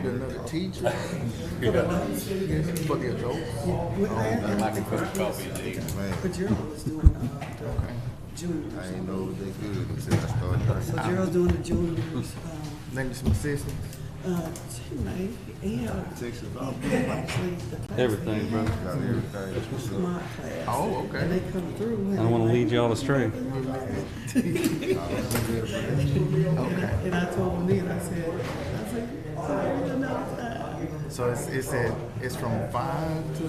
need another teacher. Yes, for the adults. I'd like a cup of coffee, indeed. But Gerald was doing juniors. I ain't know they good until I started So drinking. Gerald's doing the juniors. Maybe some assistants. He had Texas, actually the class Everything, bro. got everything. smart class. Oh, okay. And they come through. I don't want to lead y'all astray. And I told him then, I said, So it's from 5 to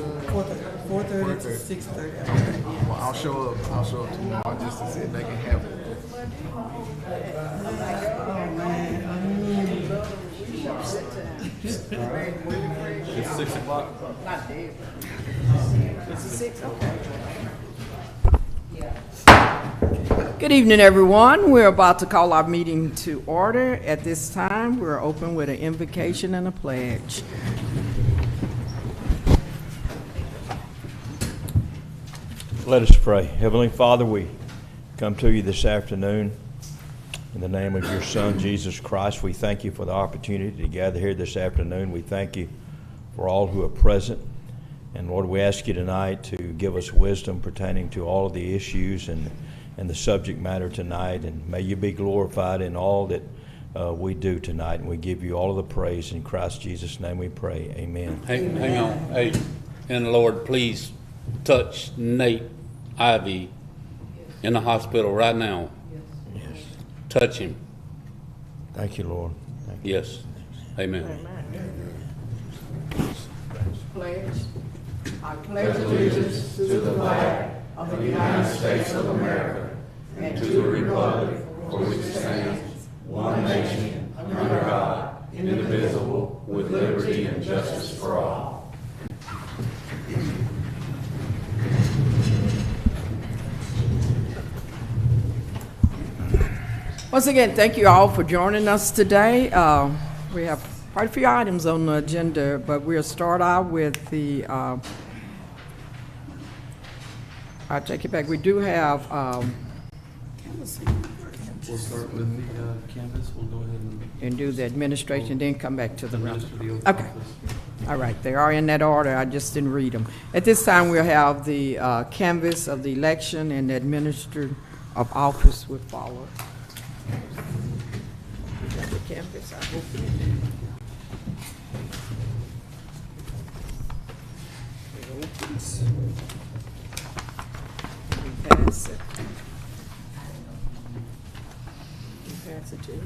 4:30 to 6:30. Well, I'll show up tomorrow just to see if they can have it. It's 6 o'clock. Good evening, everyone. We're about to call our meeting to order. At this time, we're open with an invocation and a pledge. Let us pray. Heavenly Father, we come to you this afternoon in the name of your Son, Jesus Christ. We thank you for the opportunity to gather here this afternoon. We thank you for all who are present. And Lord, we ask you tonight to give us wisdom pertaining to all of the issues and the subject matter tonight. And may you be glorified in all that we do tonight. And we give you all of the praise. In Christ Jesus' name we pray. Amen. Hang on. Hey, and Lord, please touch Nate Ivy in the hospital right now. Yes. Touch him. Thank you, Lord. Thank you. Yes. Amen. Pledge. I pledge allegiance to the flag of the United States of America and to the republic for which it stands, one nation, under God, indivisible, with liberty and justice for all. Once again, thank you all for joining us today. We have quite a few items on the agenda, but we'll start out with the, I take it back, we do have, We'll start with the canvas. We'll go ahead and do the administration, then come back to the rest. administer the oath of Okay. office. All right, they are in that order, I just didn't read them. At this time, we'll have the canvass of the election and the administer of office will follow. You got the canvass, I hope you do. It opens. We pass it. We pass it to you.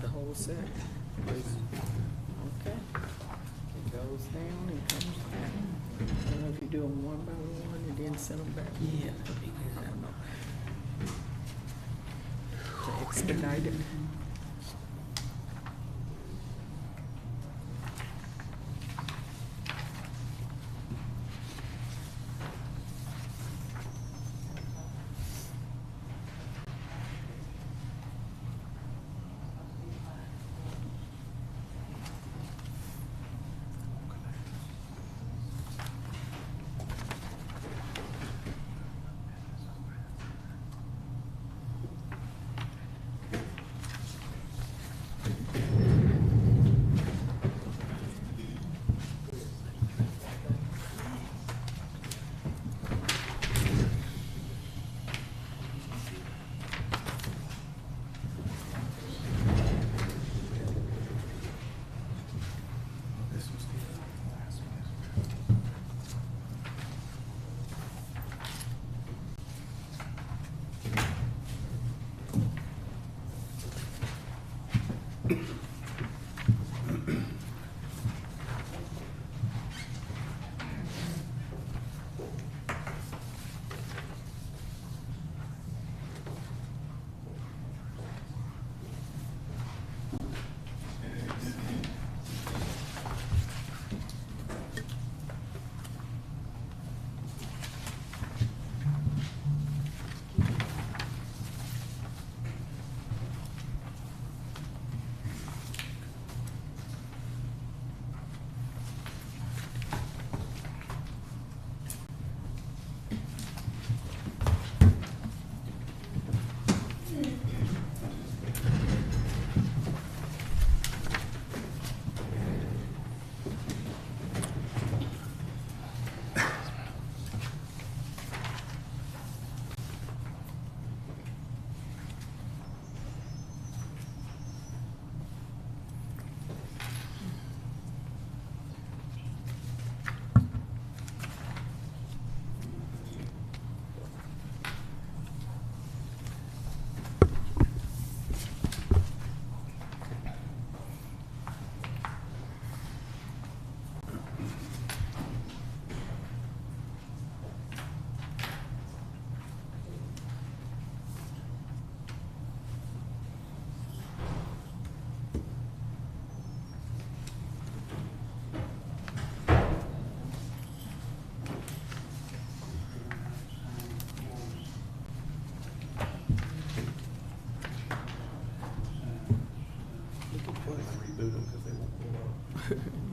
The whole set. Okay. It goes down and comes back. I don't know if you do them one by one and then send them back. Yeah, that'd be good. I don't know. To expedite it.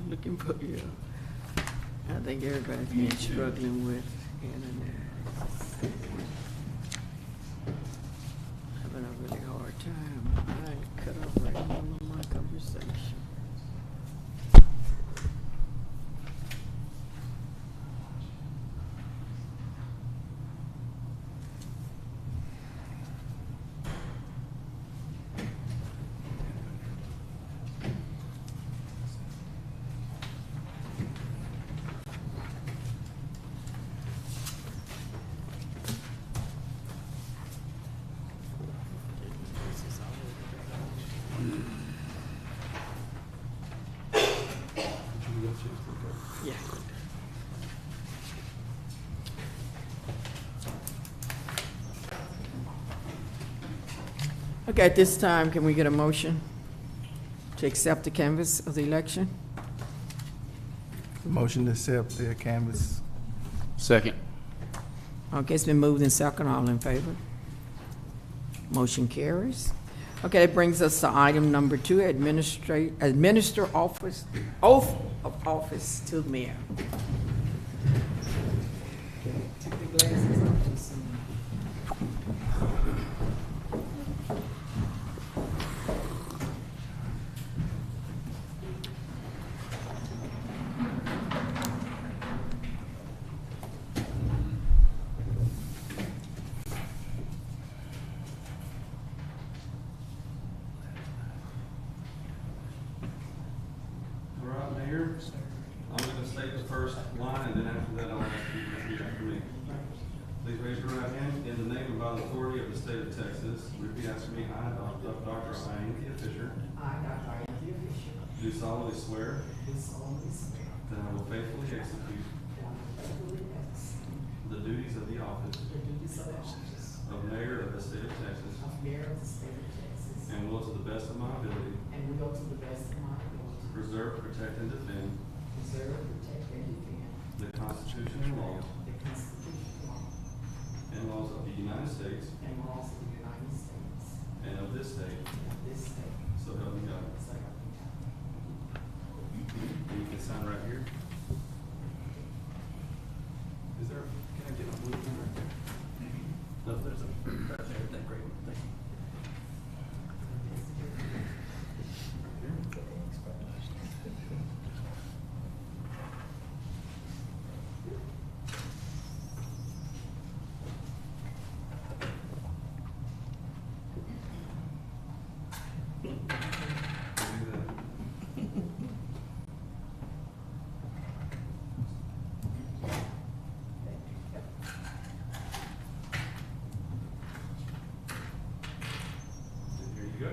Looking for you. I think everybody's been struggling with internet. Having a really hard time. I cut off right in the middle of my conversation. Yeah. Okay, at this time, can we get a motion to accept the canvass of the election? Motion to accept the canvas. Second. Okay, it's been moved and second. All in favor? Motion carries. Okay, that brings us to item number 2, administer oath of office to the mayor. Take the glasses off and some. All right, Mayor, I'm going to state the first line, and then after that, I'll ask you to repeat after me. Please raise your right hand. In the name and by the authority of the state of Texas, repeat after me. I, Dr. Cynthia Fisher, I, Dr. Cynthia Fisher, do solemnly swear do solemnly swear that I will faithfully execute that I will faithfully execute the duties of the office the duties of the office of Mayor of the state of Texas of Mayor of the state of Texas, and will to the best of my ability and will to the best of my ability preserve, protect, and defend preserve, protect, and defend the Constitution and laws the Constitution, law, and laws of the United States and laws of the United States and of this state, and of this state, so help me God. so help me God. You can sign right here. Is there, can I get a blue pen right there? No, there's a, right there, that great one, thank you. Here you go.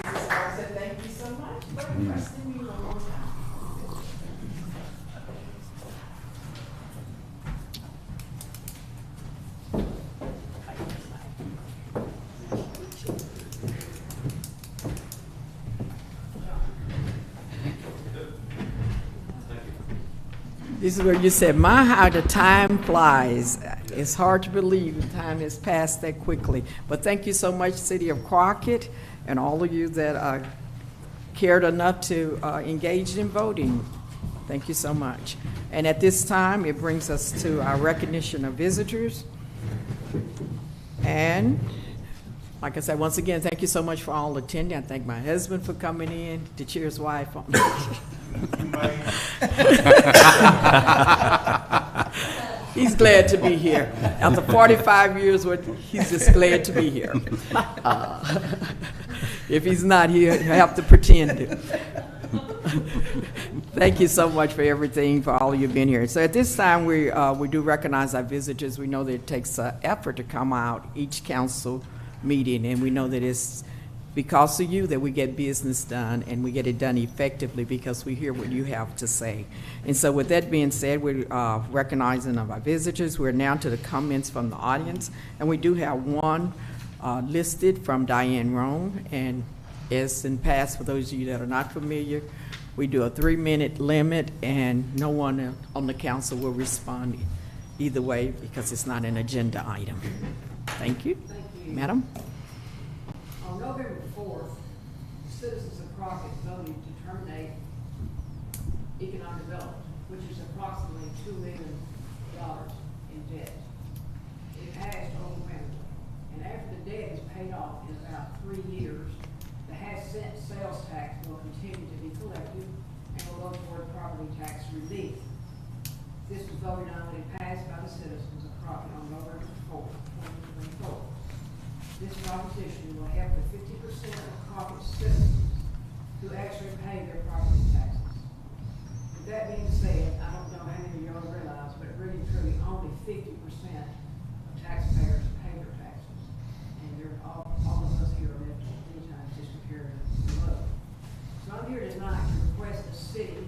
Mrs. Carson, thank you so much for trusting me one more time. This is where you said, my, how the time flies. It's hard to believe the time has passed that quickly. But thank you so much, City of Crockett, and all of you that cared enough to engage in voting. Thank you so much. And at this time, it brings us to our recognition of visitors. And like I said, once again, thank you so much for all attending. I thank my husband for coming in to cheer his wife on. He's glad to be here. After 45 years, he's just glad to be here. If he's not here, he'll have to pretend it. Thank you so much for everything, for all of you being here. So at this time, we do recognize our visitors. We know that it takes effort to come out each council meeting, and we know that it's because of you that we get business done, and we get it done effectively because we hear what you have to say. And so with that being said, we're recognizing of our visitors. We're now to the comments from the audience, and we do have one listed from Diane Rome. And as in past, for those of you that are not familiar, we do a 3-minute limit, and no one on the council will respond either way because it's not an agenda item. Thank you. Thank you. Madam? On November 4th, the citizens of Crockett voted to terminate economic development, which is approximately $2 million in debt. It passed overwhelmingly, and after the debt is paid off in about 3 years, the half-cent sales tax will continue to be collected and will go toward property tax relief. This was voted on and passed by the citizens of Crockett on November 4th, 2024. This proposition will help the 50% of Crockett citizens who actually pay their property taxes. With that being said, I don't know how many of y'all realize, but really truly only 50% of taxpayers pay their taxes. And they're all of us here are left many times just comparatively low. So I'm here tonight to request the city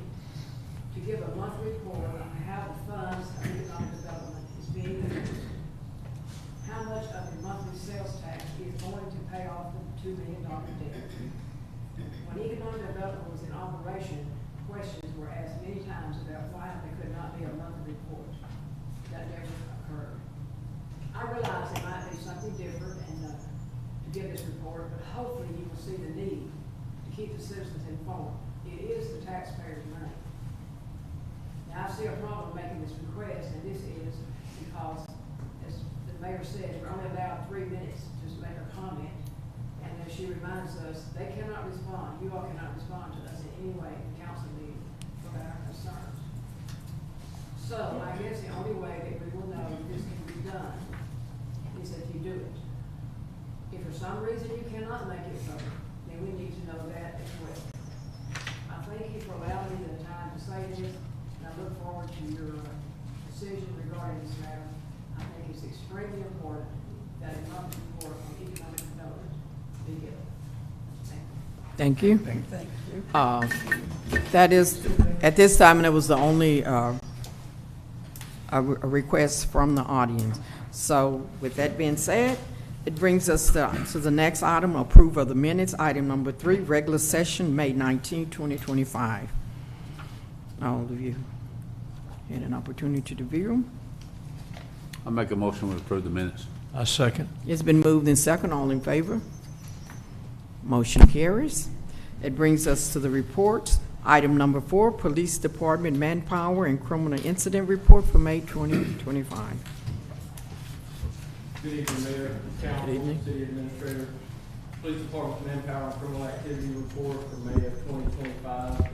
to give a monthly report on how the funds of economic development is being used, how much of the monthly sales tax is going to pay off the $2 million debt. When economic development was in operation, questions were asked many times about why there could not be a monthly report. That never occurred. I realize it might be something different and to give this report, but hopefully you will see the need to keep the citizens informed. It is the taxpayers' money. Now, I see a problem making this request, and this is because, as the mayor says, we're only allowed 3 minutes to make a comment, and as she reminds us, they cannot respond, you all cannot respond to us in any way in the council meeting about our concerns. So, I guess the only way that we will know that this can be done is if you do it. If for some reason you cannot make it so, then we need to know that as well. I thank you for allowing me the time to say this, and I look forward to your decision regarding this matter. I think it's extremely important that a monthly report on economic development be given. Thank you. Thank you. That is, at this time, that was the only a request from the audience. So with that being said, it brings us to the next item, approval of the minutes. Item number 3, regular session, May 19, 2025. All of you had an opportunity to view them. I make a motion to approve the minutes. I second. It's been moved in second. All in favor? Motion carries. It brings us to the reports. Item number 4, Police Department Manpower and Criminal Incident Report for May 2025. Good evening, Mayor, Council, Good evening. City Administrator. Police Department Manpower and Criminal Activity Report for May of 2025.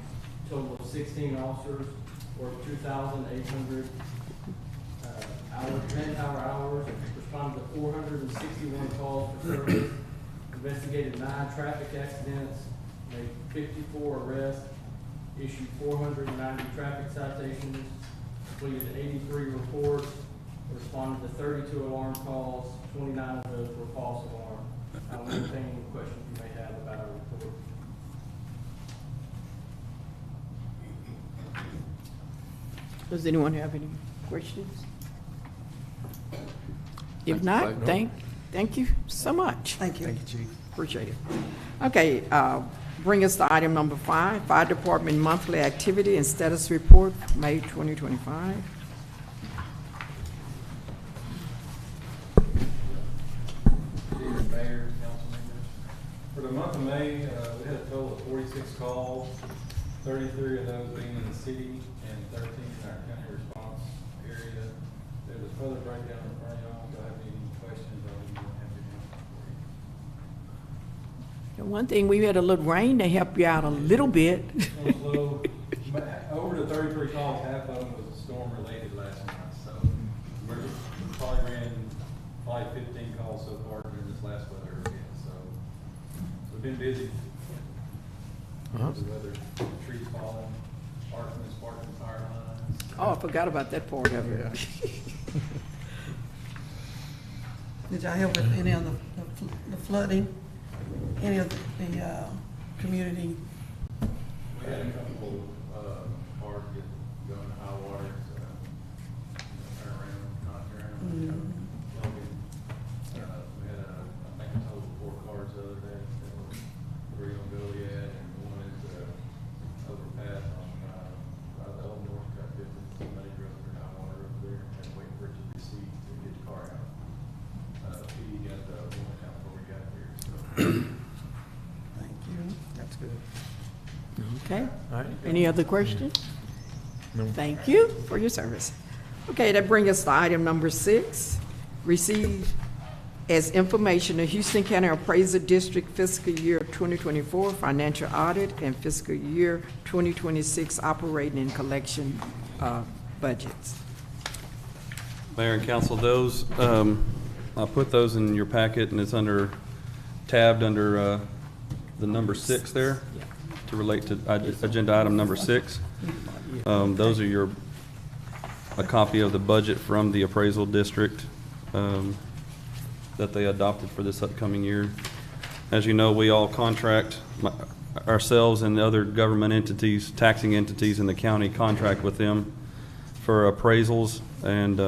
Total of 16 officers, or 2,800 manpower hours, responded to 461 calls for service, investigated 9 traffic accidents, made 54 arrests, issued 490 traffic citations, completed 83 reports, responded to 32 alarm calls, 29 of those were false alarm. I will entertain any questions you may have about our report. Does anyone have any questions? If not, thank you so much. Thank you, Chief. Appreciate it. Okay, bring us to item number 5, Fire Department Monthly Activity and Status Report, May 2025. Mayor, council members. For the month of May, we had a total of 46 calls, 33 of those being in the city and 13 in our county response area. There's a further breakdown in front of y'all. If you have any questions, I'll be more than happy to answer for you. And one thing, we had a little rain to help you out a little bit. A little slow. Over the 33 calls, half of them was storm related last month, so we probably ran 15 calls so far during this last weather event, so we've been busy. The weather, trees falling, sparking fire lines. Oh, I forgot about that part of it. Did y'all help with any of the flooding? Any of the community? We had a couple cars get going to high water, so turn around, not turn around. We had I think a total of 4 cars the other day. 3 on Goliad and 1 is overpass on the old North Cut 50. Somebody drove through high water over there and waiting for it Okay? All right. Any other questions? Thank you for your service. Okay, that brings us to item number 6. Receive as information the Houston County Appraisal District fiscal year 2024 financial audit and fiscal year 2026 operating and collection budgets. Mayor and council, those, I put those in your packet, and it's tabbed under the number 6 there, to relate to agenda item number 6. Those are a copy of the budget from the appraisal district that they adopted for this upcoming year. As you know, we all contract, ourselves and the other government entities, taxing entities in the county, contract with them for appraisals and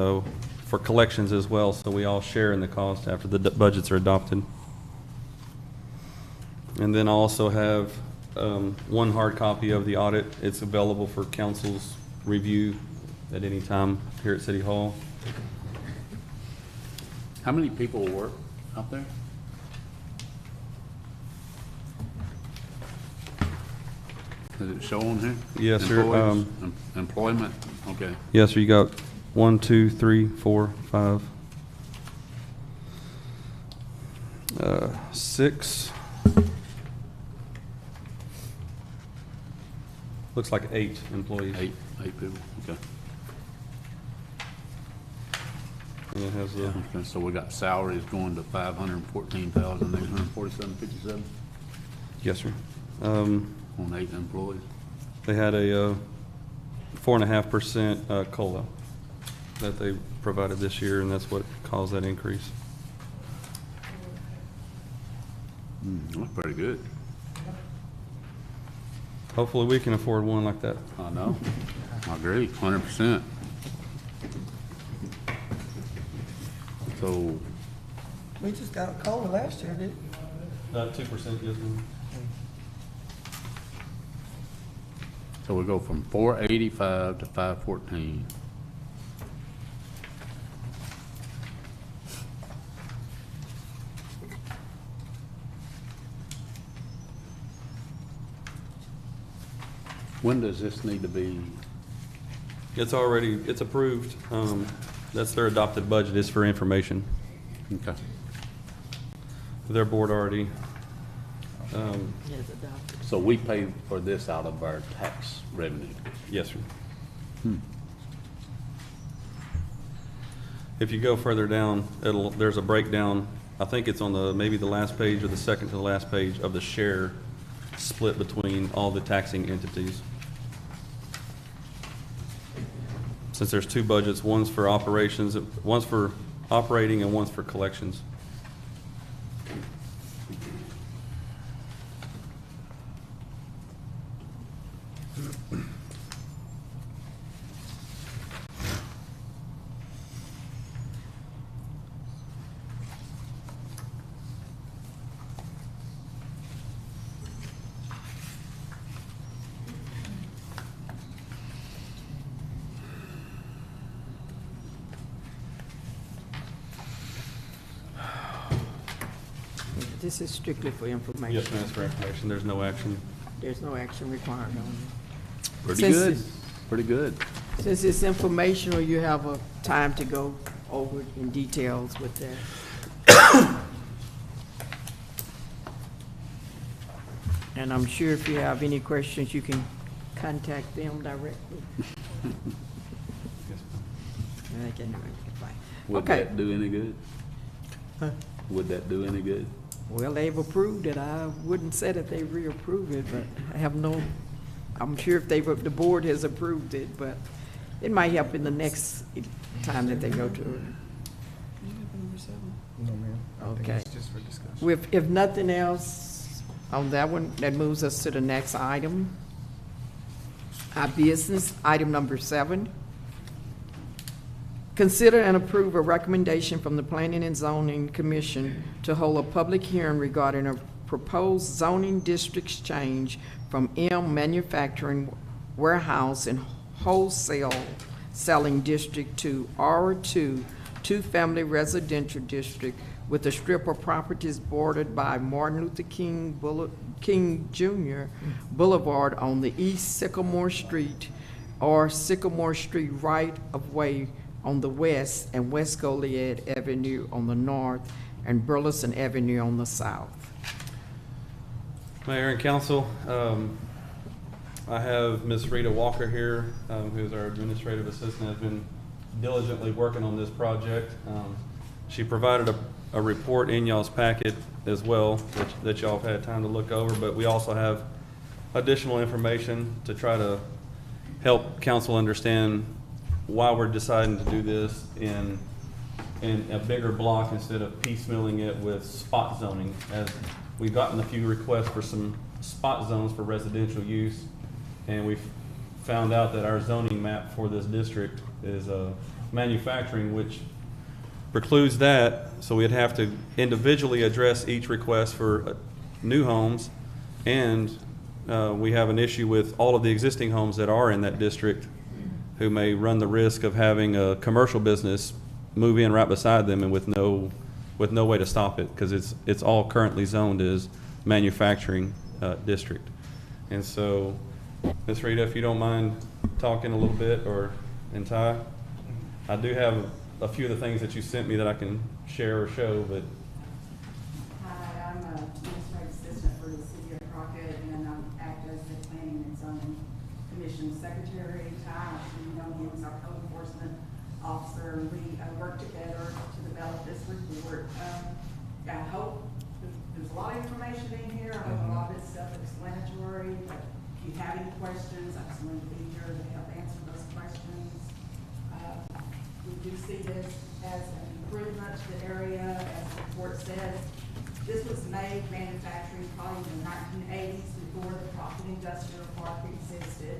for collections as well, so we all share in the cost after the budgets are adopted. And then I also have one hard copy of the audit. It's available for council's review at any time here at City Hall. How many people work out there? Does it show on here? Yes, sir. Employees? Employment, okay. Yes, sir. You got 1, 2, 3, 4, 5, 6. Looks like 8 employees. Eight people, okay. And it has the, Okay, so we got salaries going to $514,847.57 yes, sir. on 8 employees. They had a 4.5% COLA that they provided this year, and that's what caused that increase. That's pretty good. Hopefully, we can afford one like that. I know. I agree, 100%. So, We just got a COLA last year, didn't we? 2%, yes, ma'am. so we go from 485 to 514. When does this need to be? It's approved. That's their adopted budget, is for information. Okay. Their board already, So we pay for this out of our tax revenue? yes, sir. If you go further down, there's a breakdown. I think it's on maybe the last page or the second to the last page of the share split between all the taxing entities. Since there's 2 budgets, one's for operations, one's for operating, and one's for collections. This is strictly for information. Yes, ma'am, that's for information. There's no action. There's no action required on it. Pretty Since good, it's- pretty good. Since it's informational, you have a time to go over it in details with that. And I'm sure if you have any questions, you can contact them directly. Yes, And they can reply. Would Okay. that do any good? Huh? Would that do any good? Well, they've approved it. I wouldn't say that they reapproved it, but I have no, I'm sure if the board has approved it, but it might help in the next time that they go to it. No, ma'am. I think Okay. it's just for discussion. If nothing else on that one, that moves us to the next item. Our business, item number 7. Consider and approve a recommendation from the Planning and Zoning Commission to hold a public hearing regarding a proposed zoning district change from M Manufacturing Warehouse and Wholesale Selling District to R2 two-family residential district with a strip of properties bordered by Martin Luther King Jr. Boulevard on the east Sycamore Street or Sycamore Street right-of-way on the west and West Goliad Avenue on the north and Burleson Avenue on the south. Mayor and council, I have Ms. Rita Walker here, who's our administrative assistant, has been diligently working on this project. She provided a report in y'all's packet as well that y'all have had time to look over, but we also have additional information to try to help council understand why we're deciding to do this in a bigger block instead of piecemealing it with spot zoning, as we've gotten a few requests for some spot zones for residential use, and we've found out that our zoning map for this district is manufacturing, which precludes that, so we'd have to individually address each request for new homes, and we have an issue with all of the existing homes that are in that district who may run the risk of having a commercial business move in right beside them and with no way to stop it, because it's all currently zoned as manufacturing district. And so, Ms. Rita, if you don't mind talking a little bit, and Ty, I do have a few of the things that you sent me that I can share or show, but. Hi, I'm an administrative assistant for the city of Crockett, and I act as the planning and zoning commission secretary. Ty, you know, he was our code enforcement officer, and we worked together to develop this report. I hope there's a lot of information in here. I hope a lot of it's self-explanatory, but if you have any questions, I just want to be here to help answer those questions. We do see this as an improvement to the area, as the report says. This was made manufacturing probably in the 1980s before the Crockett Industrial Park existed.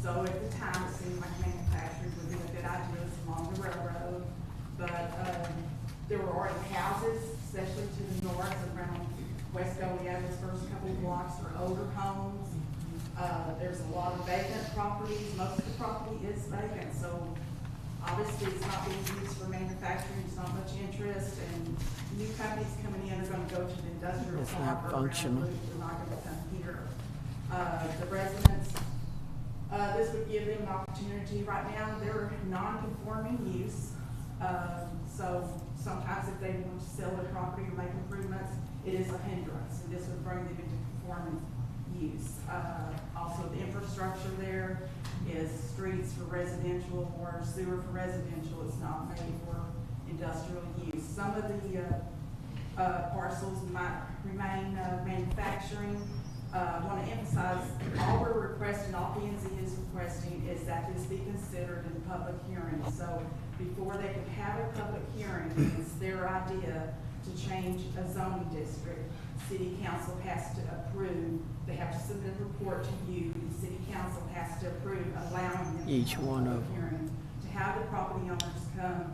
So at the time, it seemed like manufacturing would be a good idea along the railroad. But there were already houses, especially to the north around West Goliad. Those first couple of blocks are older homes. There's a lot of vacant properties. Most of the property is vacant, so obviously it's not being used for manufacturing. There's not much interest, and new companies coming in are going to go to the industrial It's park not or functional. they're not going to come here. The residents, this would give them an opportunity. Right now, they're non-conforming use. So sometimes if they want to sell their property or make improvements, it is a hindrance, and this would bring them into conforming use. Also, the infrastructure there is streets for residential or sewer for residential. It's not made for industrial use. Some of the parcels might remain manufacturing. I want to emphasize, all we're requesting, all P&Z is requesting, is that this be considered in public hearing. So before they can have a public hearing, it's their idea to change a zoning district. City council has to approve. They have to submit a report to you. The city council has to approve, allowing them Each to have a one of public hearing, to have the property owners come,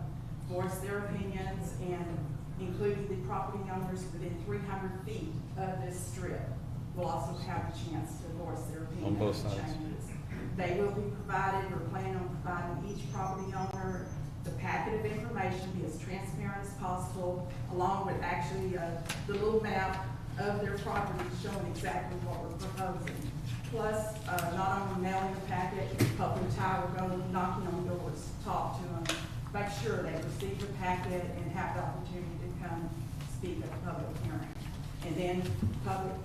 voice their opinions, and including the property owners within 300 feet of this strip will also have a chance to voice their opinion On both on sides. changes. They will be provided, we're planning on providing each property owner the packet of information, be as transparent as possible, along with actually the little map of their property showing exactly what we're proposing. Plus, not only mailing the packet, hopefully Ty will go knocking on doors, talk to them, make sure they receive the packet and have the opportunity to come speak at the public hearing. And then public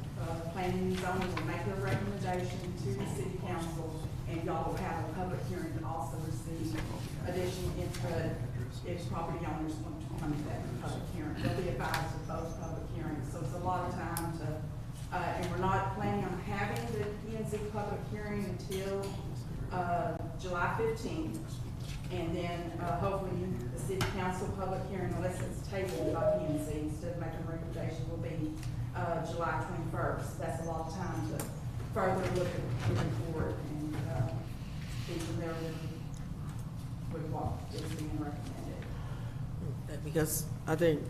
planning and zoning will make their recommendation to the city council, and y'all will have a public hearing to also receive additional input if property owners want to come to that public hearing. They'll be advised of both public hearings, so it's a lot of time to, and we're not planning on having the P&Z public hearing until July 15th. And then hopefully the city council public hearing, unless it's tabled by P&Z instead of making a recommendation, will be July 21st. That's a lot of time to further look at moving forward and be familiar with what is being recommended. Because I think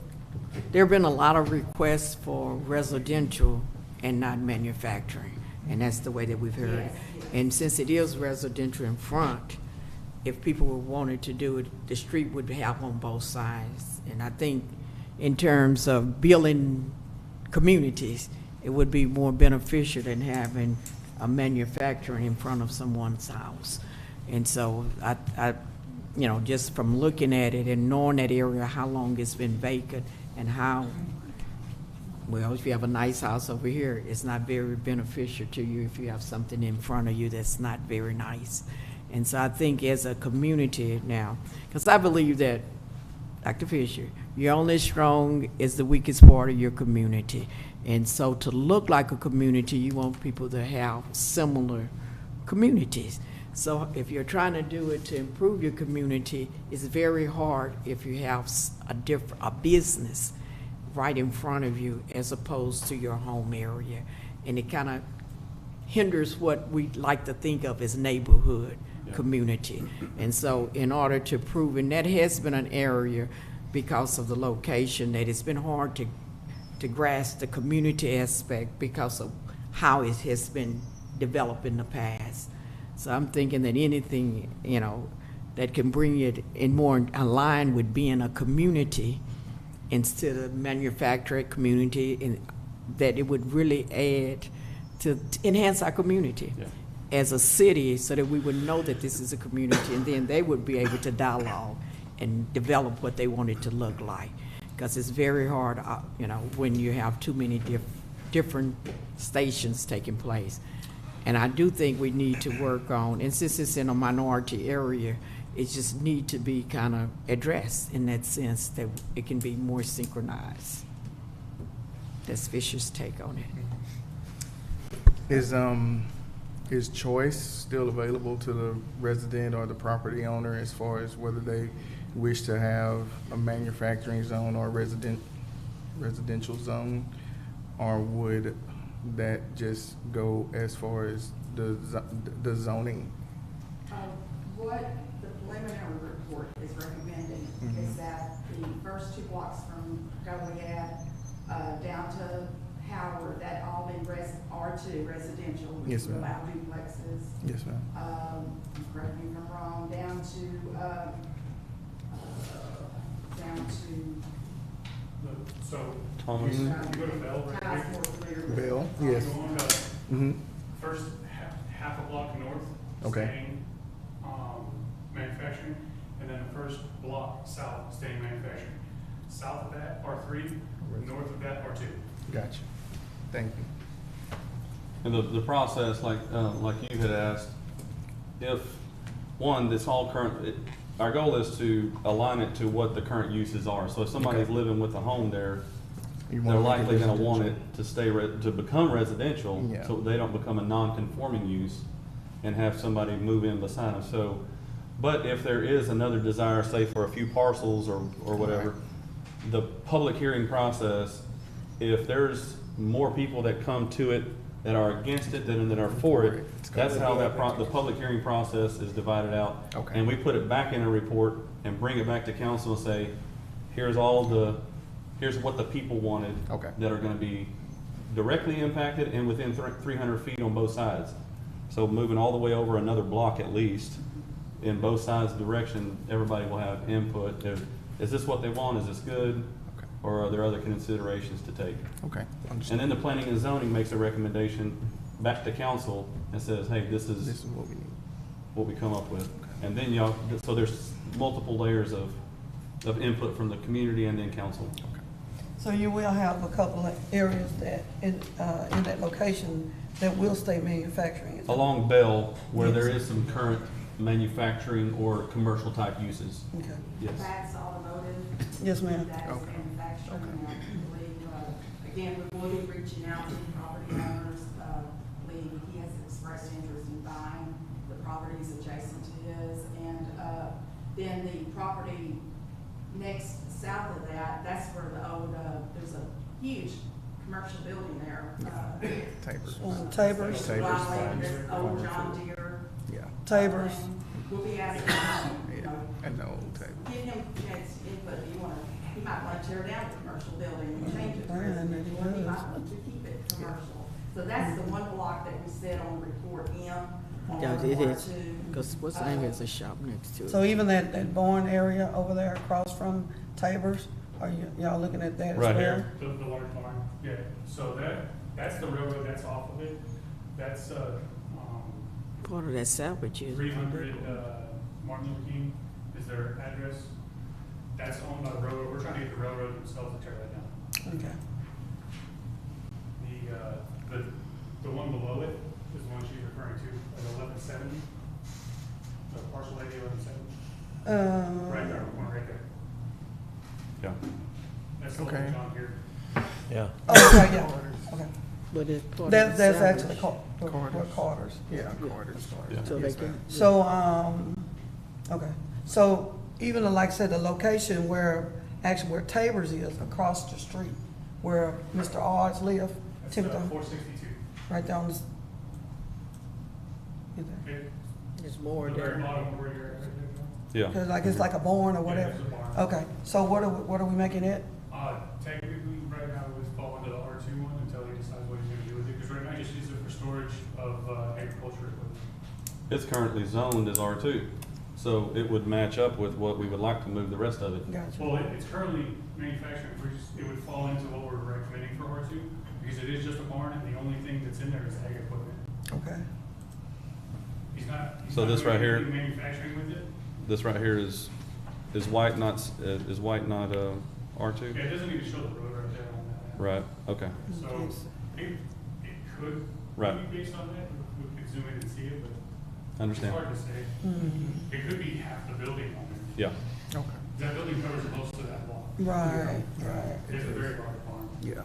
there have been a lot of requests for residential and not manufacturing, and that's the way that we've heard. Yes, yes. And since it is residential in front, if people were wanted to do it, the street would have on both sides. And I think in terms of building communities, it would be more beneficial than having a manufacturing in front of someone's house. And so I you know, just from looking at it and knowing that area, how long it's been vacant and how, well, if you have a nice house over here, it's not very beneficial to you if you have something in front of you that's not very nice. And so I think as a community now, because I believe that, Dr. Fisher, you're only as strong as the weakest part of your community. And so to look like a community, you want people to have similar communities. So if you're trying to do it to improve your community, it's very hard if you have a business right in front of you as opposed to your home area. And it kind of hinders what we like to think of as neighborhood community. And so in order to prove, and that has been an area because of the location, that it's been hard to grasp the community aspect because of how it has been developed in the past. So I'm thinking that anything, you know, that can bring it in more aligned with being a community instead of manufactured community, and that it would really add to enhance our community as a city, so that we would know that this is a community, and then they would be able to dialogue and develop what they want it to look like. Because it's very hard, you know, when you have too many different stations taking place. And I do think we need to work on, and since it's in a minority area, it just need to be kind of addressed in that sense that it can be more synchronized. That's Fisher's take on it. Is choice still available to the resident or the property owner as far as whether they wish to have a manufacturing zone or residential zone, or would that just go as far as the zoning? What the preliminary report is recommending is that the first 2 blocks from Goliad down to Howard, that all be R2 residential, which Yes, would ma'am. allow duplexes. Yes, ma'am. Correct me if I'm wrong, down to So, Thomas. you go to Bell right Ty's here. more familiar with. Bell, yes. Go on to Mm-hmm. first half a block north. Okay. Staying, manufacturing, and then the first block south, staying manufacturing. South of that, R3, north of that, R2. Gotcha. Thank you. And the process, like you had asked, if, one, this all current, our goal is to align it to what the current uses are. So if somebody's Okay. living with a home there, You they're want to make likely gonna residential? want it to stay, to become residential, Yeah. so they don't become a non-conforming use and have somebody move in beside them. So, but if there is another desire, say for a few parcels or whatever, the public hearing process, if there's more people that come to it that are against it than that are for it, that's how the public hearing process is divided out. Okay. And we put it back in a report and bring it back to council and say, here's what the people wanted. Okay. That are gonna be directly impacted and within 300 feet on both sides. So moving all the way over another block at least, in both sides direction, everybody will have input. Is this what they want? Is this good? Okay. Or are there other considerations to take? Okay. And Understood. then the planning and zoning makes a recommendation back to council and says, hey, this This is is what we need. what we come up with. And then y'all, so there's multiple layers of input from the community and then council. So you will have a couple of areas that, in that location, that will stay manufacturing. is that- Along Bell, where there Yes. is some current manufacturing or commercial type uses. Okay. Yes. That's automotive. Yes, ma'am. That is Okay. manufacturing. I believe, again, we will be reaching out to the property owners. Lee, he has expressed interest in buying the properties adjacent to his. And then the property next south of that, that's where the old, there's a huge commercial building there. Tables. Tabor's, Tabor's. Riley, this old Farm John food. Deere. Yeah. Tabor's. We'll be asking him, you Yeah. know, And the old table. give him a chance to input. He might want to tear down the commercial building and change it to Fine, residential, or he it might does. want to keep it commercial. So that's the one block that we said on report M. Yeah, it R2. is, because what's the name is a shop next to it. So even that Bourne area over there across from Tabor's, are y'all looking at that as well? Right here. The large barn, yeah, so that's the railroad that's off of it, that's, Part of that salvage is. 300, Martin Luther King is their address. That's owned by the railroad, we're trying to get the railroad themselves to tear that down. Okay. The one below it is the one she's referring to, like 1170, the parcel ID 1170, right there, one right there. Yeah. That's the Okay. one John here. Yeah. Oh, okay, yeah, okay. But it's part of That's the salvage. actually Carter's. Yeah, Carter's. So they can. So, okay, so even like I said, the location where Tabor's is, across the street, where Mr. Odds live, That's Timothy, 462. right down this. Is there? It- There's more The very there. bottom where you're at, right there, John. Yeah. Cause like it's like a barn or Yeah, whatever. it's a barn. Okay, so what are we making it? Technically, right now, it would fall into the R2 one until he decides what he's gonna do with it, because right now, he just uses it for storage of agriculture equipment. It's currently zoned as R2, so it would match up with what we would like to move the rest of it. Gotcha. Well, it's currently manufacturing, it would fall into what we're recommending for R2, because it is just a barn, and the only thing that's in there is ag equipment. Okay, He's not. So this right here- Manufacturing with it. This right here is white not, R2? Yeah, it doesn't even show the road right there on that. Right, okay. So, it could Right. be based on that, we could zoom in and see it, but it's Understand. hard to say. Mhm. It could be half the building on there. Yeah. Okay. That building covers most of that lot. right. It's a very large barn. Yeah.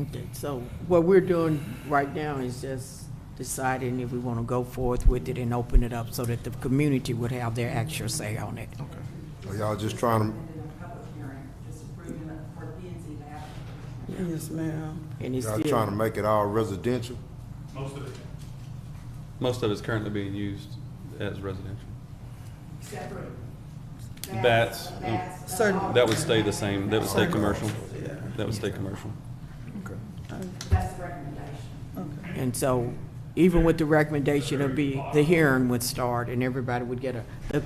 Okay, so what we're doing right now is just deciding if we want to go forth with it and open it up so that the community would have their actual say on it. So y'all just trying to, And then a public hearing, just approving it for P and Z to have. Yes, ma'am. And it's y'all trying to still, make it all residential? Most of it. Most of it's currently being used as residential. Separate. Bats, Certain- That would stay the same, that would stay commercial. That would stay commercial. That's the recommendation. Okay. and so even with the recommendation of the hearing would start and everybody would get the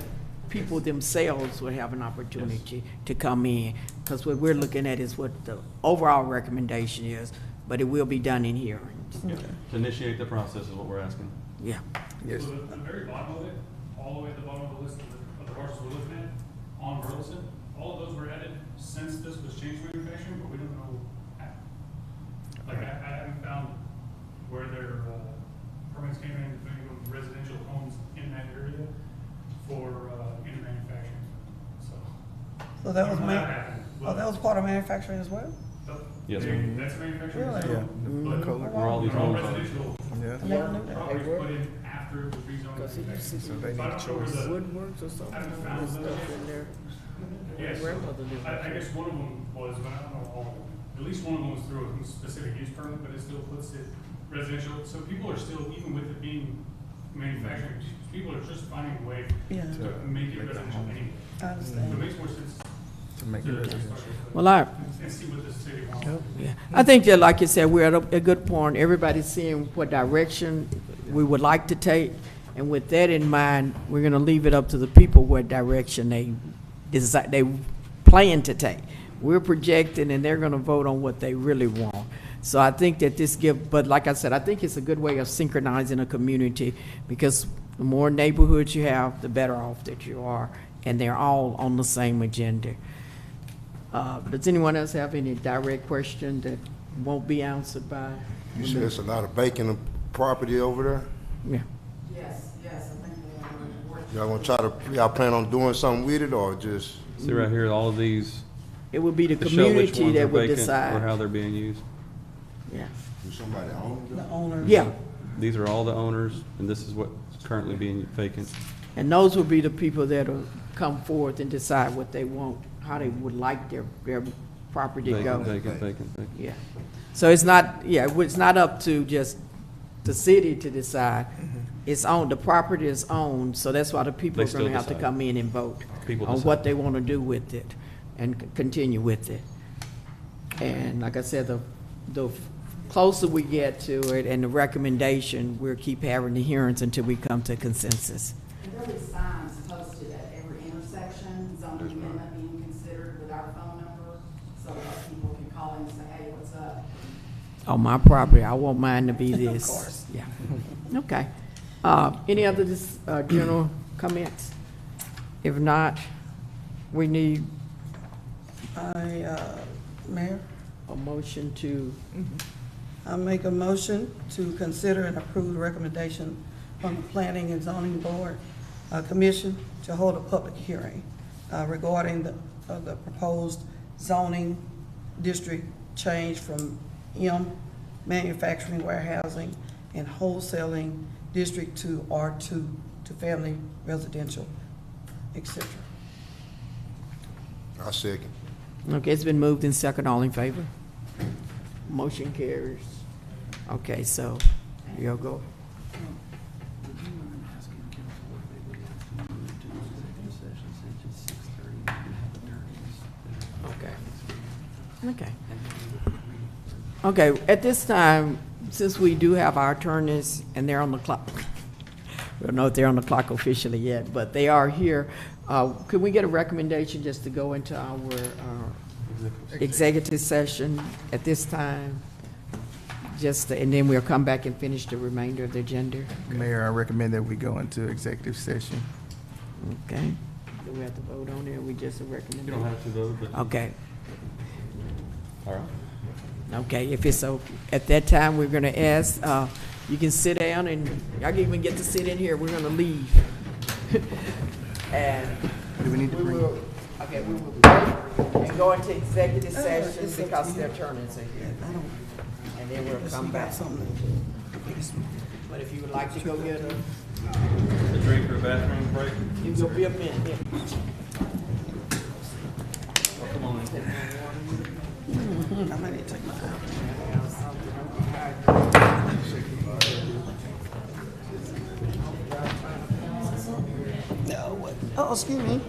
people themselves would have an opportunity to come in. Because what we're looking at is what the overall recommendation is, but it will be done in hearings. To initiate the process is what we're asking. Yeah. Yes. So the very bottom of it, all the way at the bottom of the list of the parcels we're looking at, on Burleson, all of those were added since this was changed to manufacturing, but we don't know how. Like, I haven't found where their permits came in, if any of them residential homes in that area for into manufacturing, so. So that was I don't know how ma- happened, oh, that was part of manufacturing as well? Yes, They- ma'am. That's manufacturing. Really? so- Yeah. but Color. Where all these they're all homes are. residential. Yeah. I never knew that. Properties put in after it was rezoned. Because it used to So be they I need don't know where choice. the- woodworks or something, I haven't all found this those stuff yet. in there. Yes, grandmother lived I there. guess one of them was, but I don't know all of them. At least one of them was through a specific use permit, but it still puts it residential. So people are still, even with it being manufacturing, people are just finding a way Yeah, to make it residential anyway. I So it understand. makes more sense To make to it start residential. with Well, I, and see what the city wants. yeah, I think that, like you said, we're at a good point. Everybody's seeing what direction we would like to take. And with that in mind, we're gonna leave it up to the people what direction they decide, they plan to take. We're projecting and they're gonna vote on what they really want. So I think that but like I said, I think it's a good way of synchronizing a community because the more neighborhoods you have, the better off that you are. And they're all on the same agenda. Does anyone else have any direct question that won't be answered by? You said there's a lot of vacant property over there? Yeah. Yes, I think they want to Y'all gonna try to, y'all plan on doing something with it or just? See right here, all of these, It would be the to show which community ones are that would vacant decide. or how they're being used. Yeah. Do somebody own The them? owners. Yeah, These are all the owners, and this is what's currently being vacant. and those would be the people that'll come forth and decide what they want, how they would like their property to go. Vacant, vacant. Yeah. So it's not, it's not up to just the city to decide. It's owned, the property is owned, so that's why the people They are gonna still have to decide. come in and vote People on decide. what they wanna do with it and continue with it. And like I said, the closer we get to it and the recommendation, we'll keep having the hearings until we come to consensus. And there'll be signs posted at every intersection, zoning amendment being considered with our phone number, so that people can call in and say, hey, what's up? On my property, I want mine to be this. Of course. Yeah. Okay. Any other general comments? If not, we need Mayor, a motion to, I make a motion to consider and approve the recommendation from the Planning and Zoning Board Commission to hold a public hearing regarding the proposed zoning district change from M, manufacturing, warehousing, and wholesaling district to R2, to family residential, etc. I second. okay, it's been moved and second, all in favor? Motion carries. Okay, so, you'll go. Okay. Okay. Okay, at this time, since we do have our attorneys and they're on the clock, we don't know if they're on the clock officially yet, but they are here. Could we get a recommendation just to go into our executive session at this time? And then we'll come back and finish the remainder of the agenda. Mayor, I recommend that we go into executive session. Okay. Do we have to vote on it, or we just recommend? You don't have to vote, but. Okay. All right. Okay, if it's so, at that time, we're gonna ask, you can sit down and y'all can even get to sit in here, we're gonna leave. And Do we need to we bring? will, okay, we will break and go into executive session it's up because to the you. attorneys are here. I don't, And then we'll unless come you back. got something. But if you would like to go get a, A drink or a bathroom break? it will be a minute. Yeah. Oh, come on. I might need to take my out. No, what? Oh, excuse me.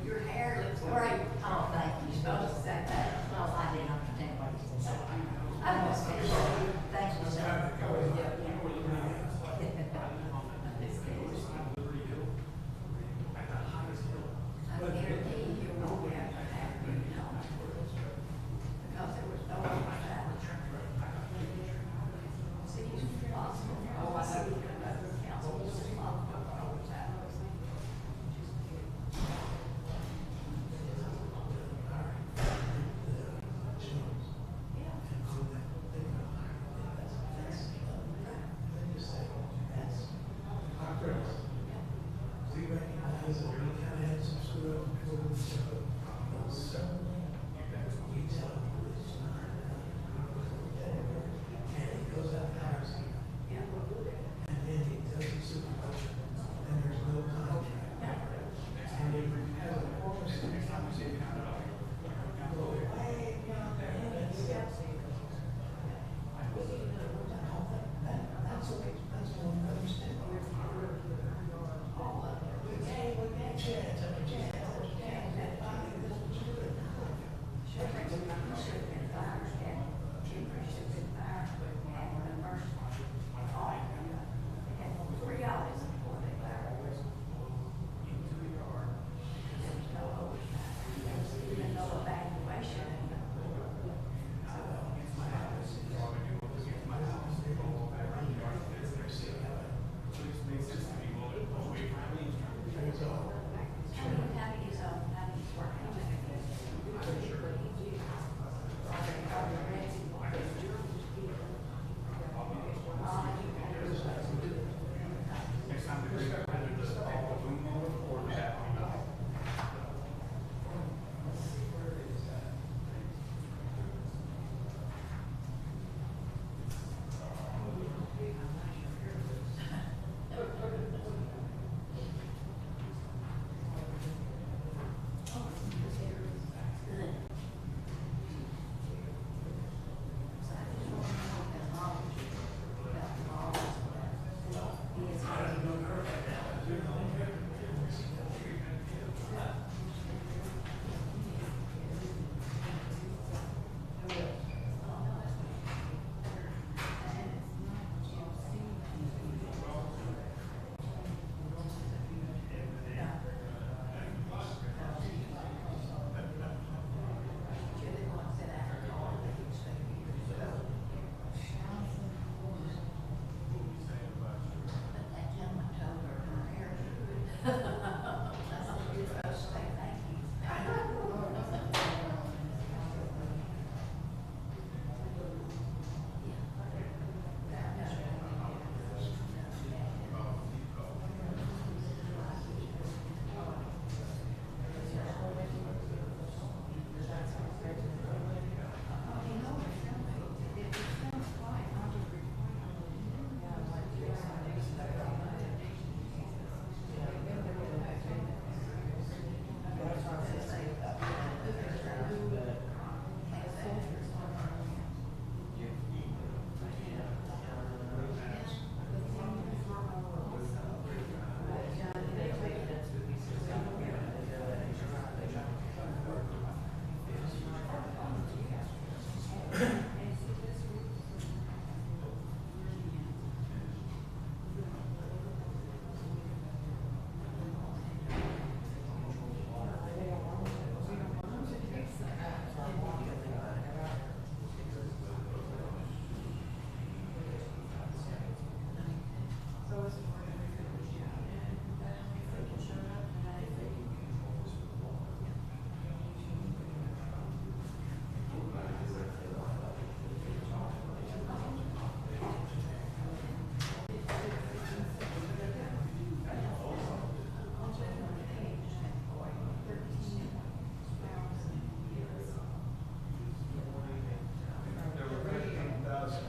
Your hair looks great. Oh, thank you. You're supposed to say that. Well, I didn't understand what you said. I was thank you, sir. I guarantee you won't have to have me on. Because there was no one like that. See, he's responsible for all I see. Council is responsible for all the time.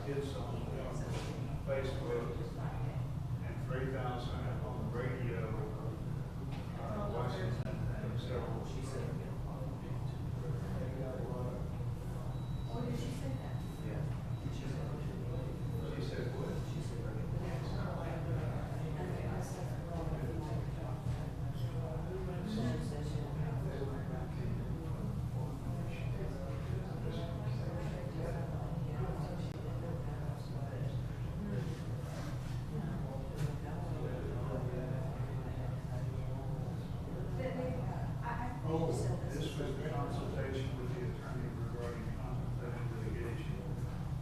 hits on Facebook and 3,000 on the radio, Washington, and several. What did she say that? She said what? Oh, this was a consultation with the attorney regarding contemplated litigation.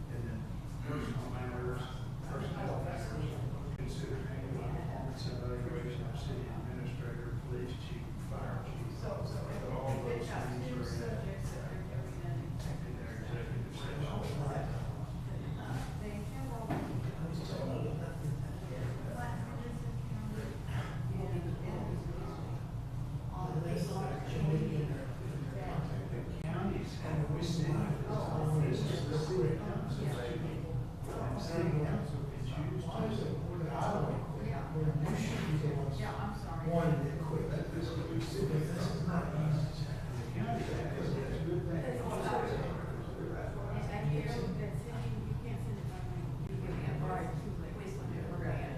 And then personal matters, personnel matters, consider annual performance evaluation of city administrator, police chief, fire chief. So all those things are in their executive session. Counties have a city, this is the city council. City council can choose to. Yeah, I'm sorry. Wanting to quit. This is what we said, this is not easy. The county has a good thing. And here, that's sending, you can't send it by me. You can have right to request when you're ready.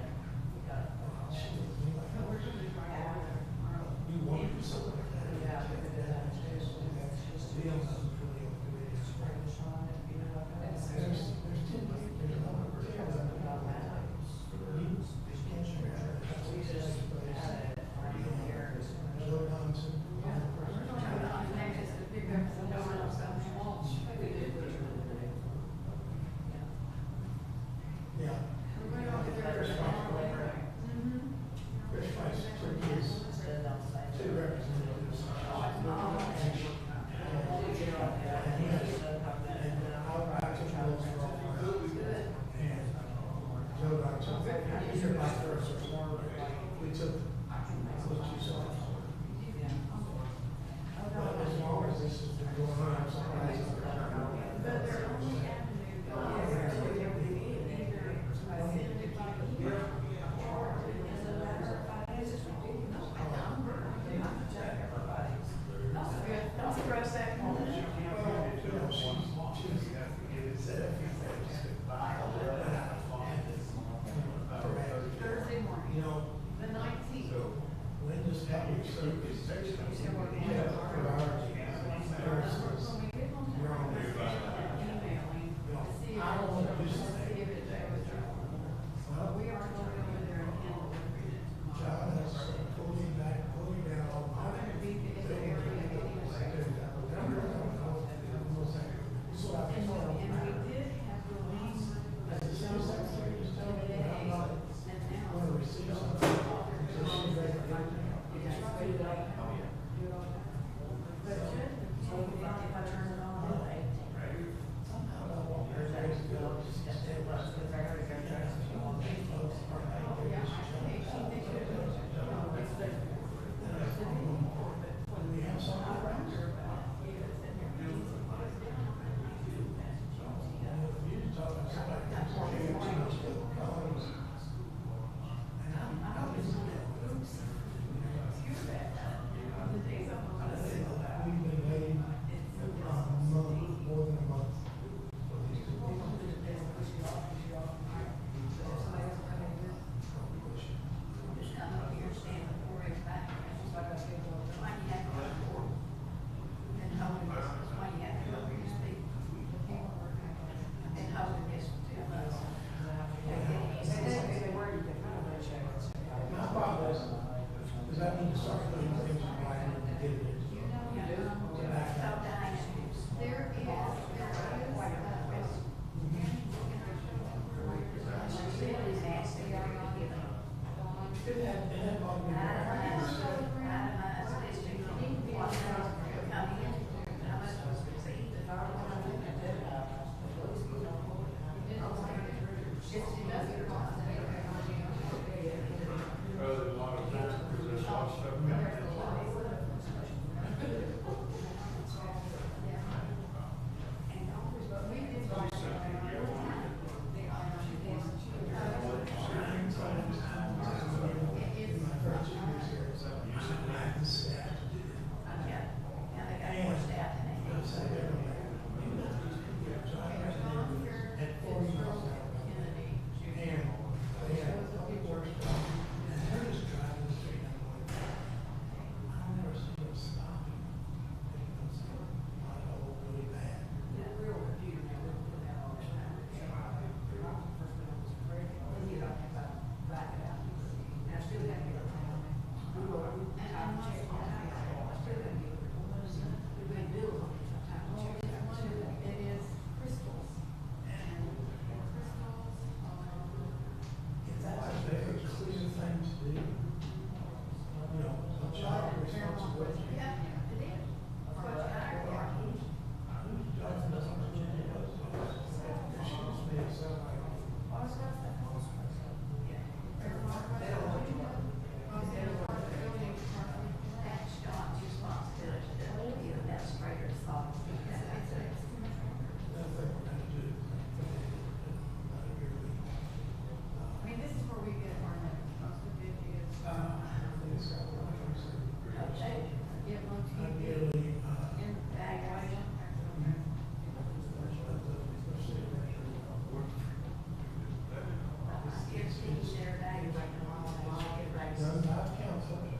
Done by council, it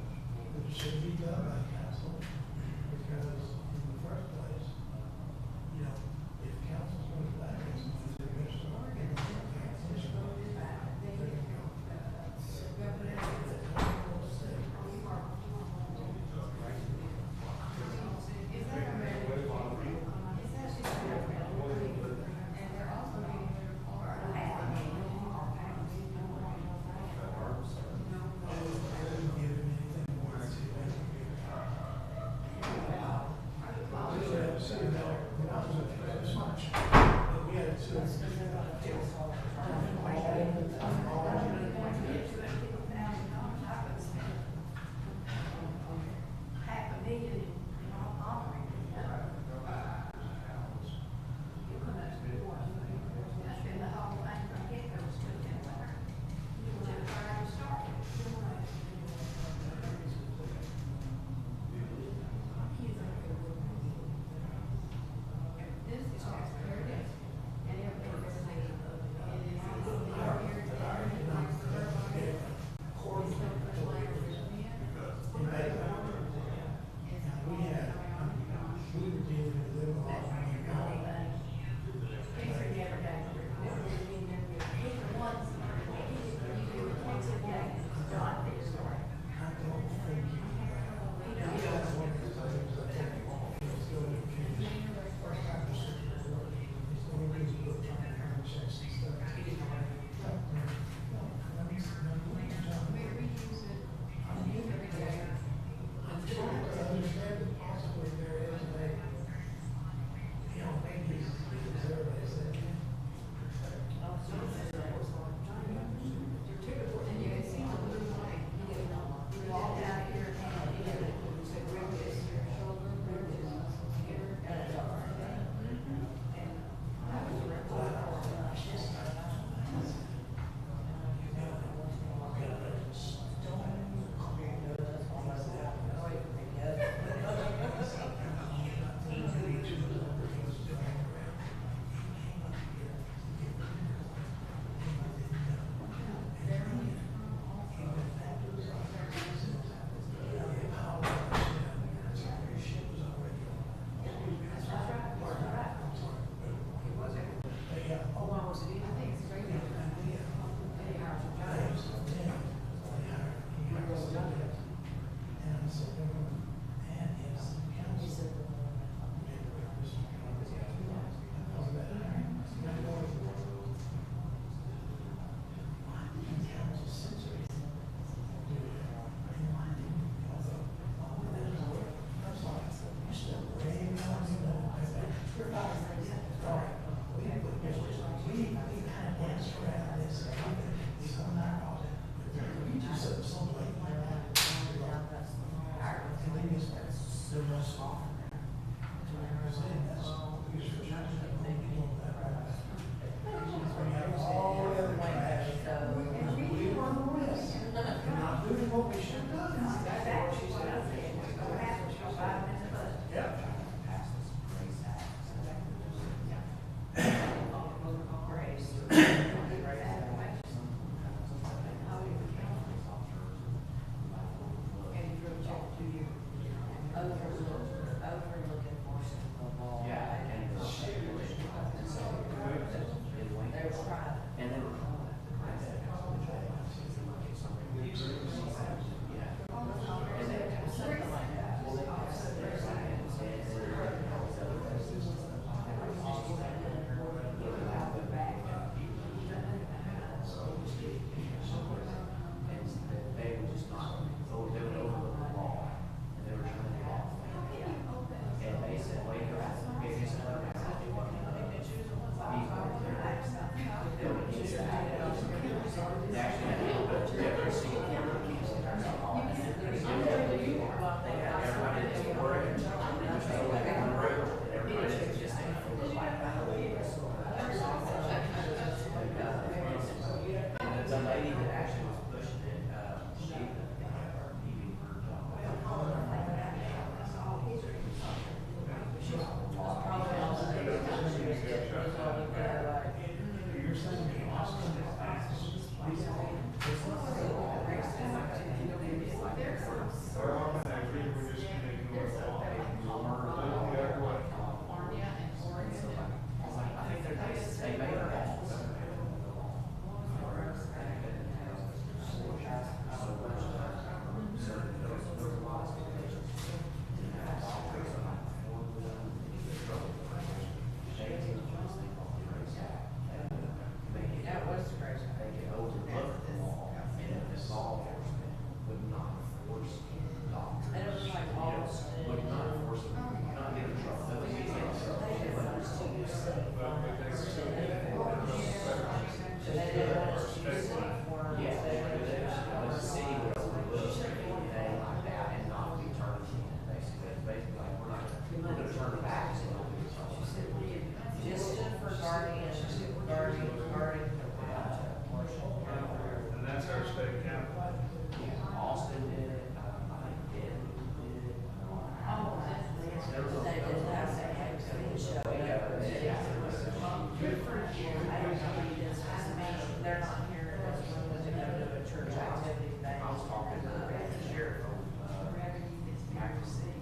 should be done by council, because in the first place, you know, if council's going to back us, they're going to start getting they're not here, that's when they go to a church activity, they. I was talking to the sheriff on, accuracy.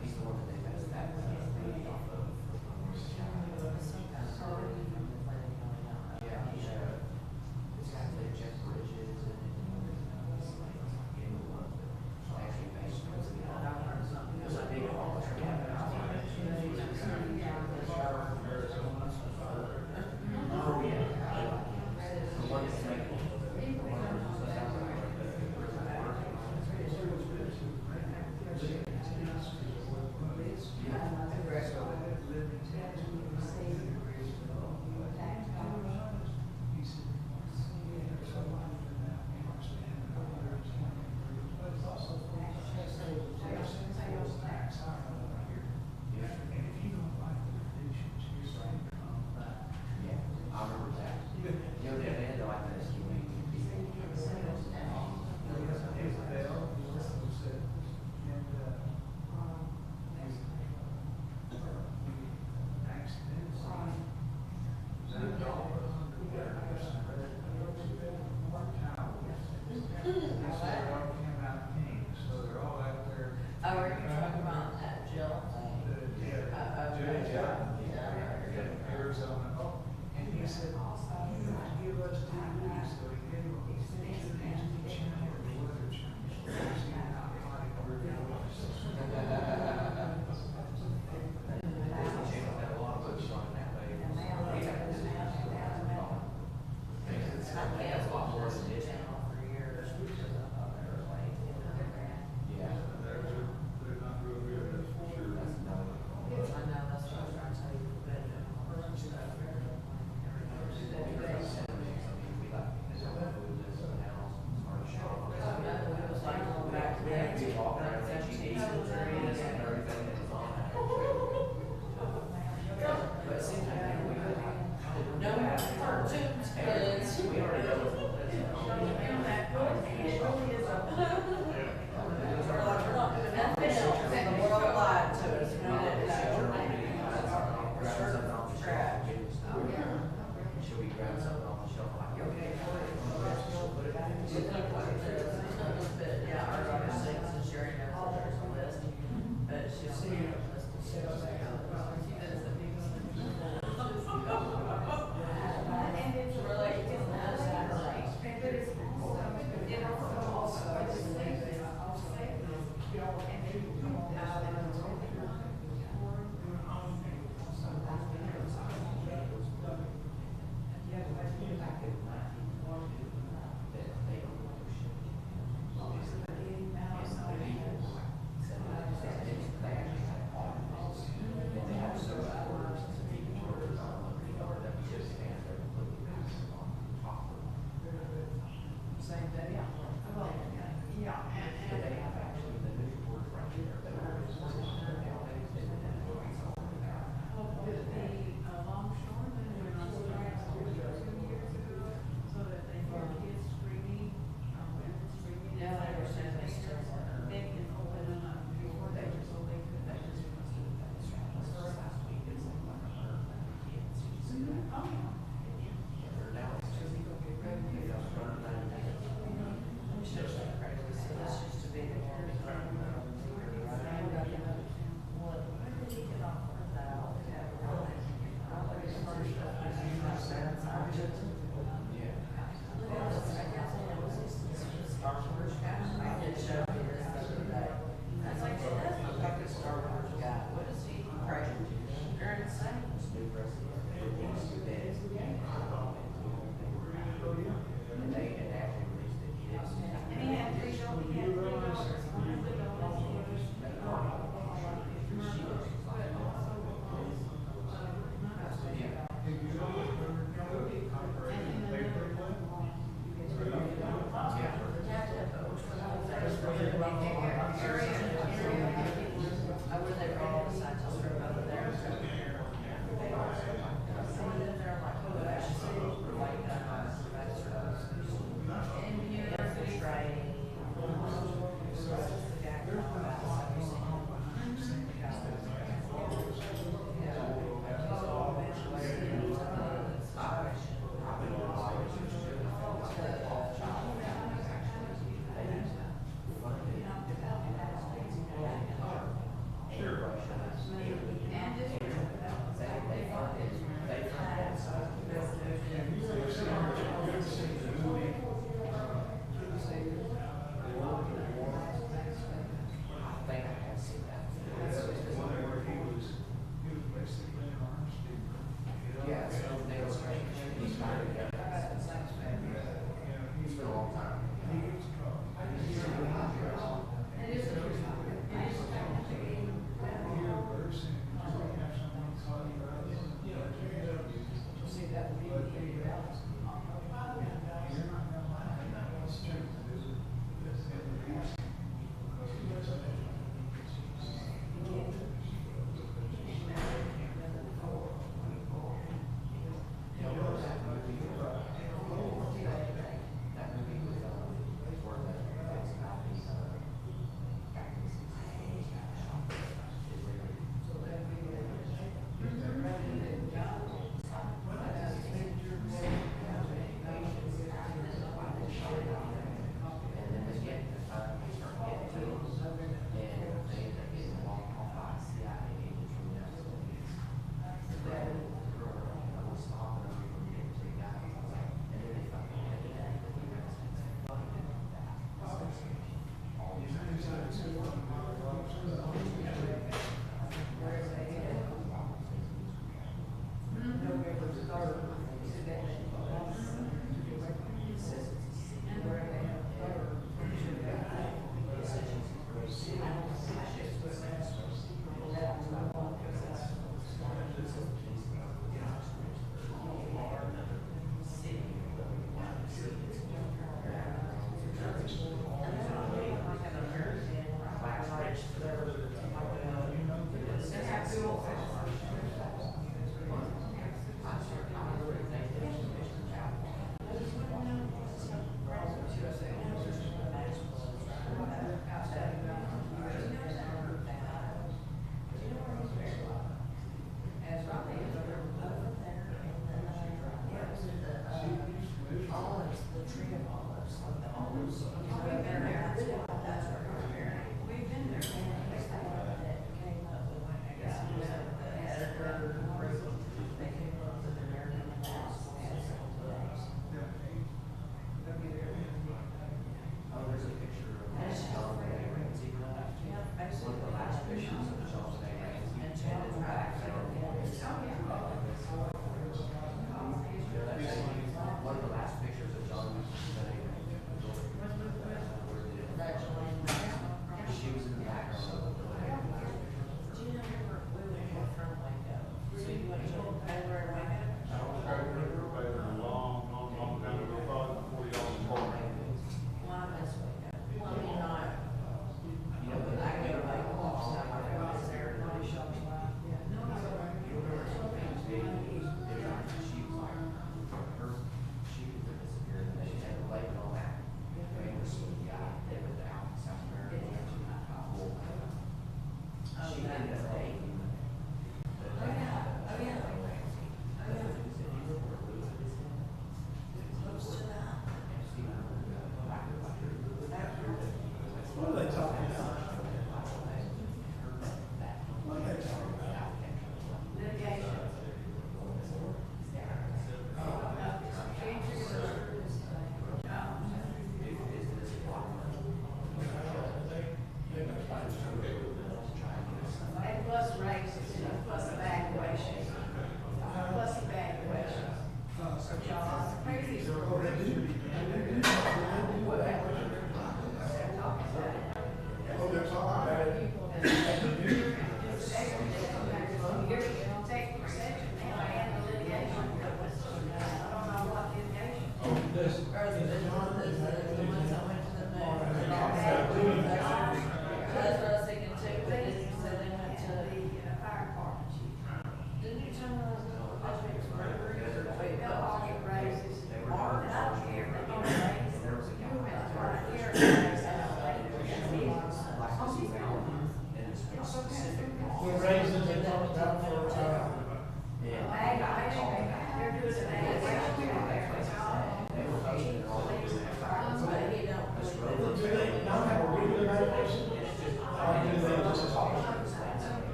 He's the one that they passed that, off of. Yeah, he's, it's got the Jeff Bridges and, actually based on the, there's a big hall. Oh, yeah.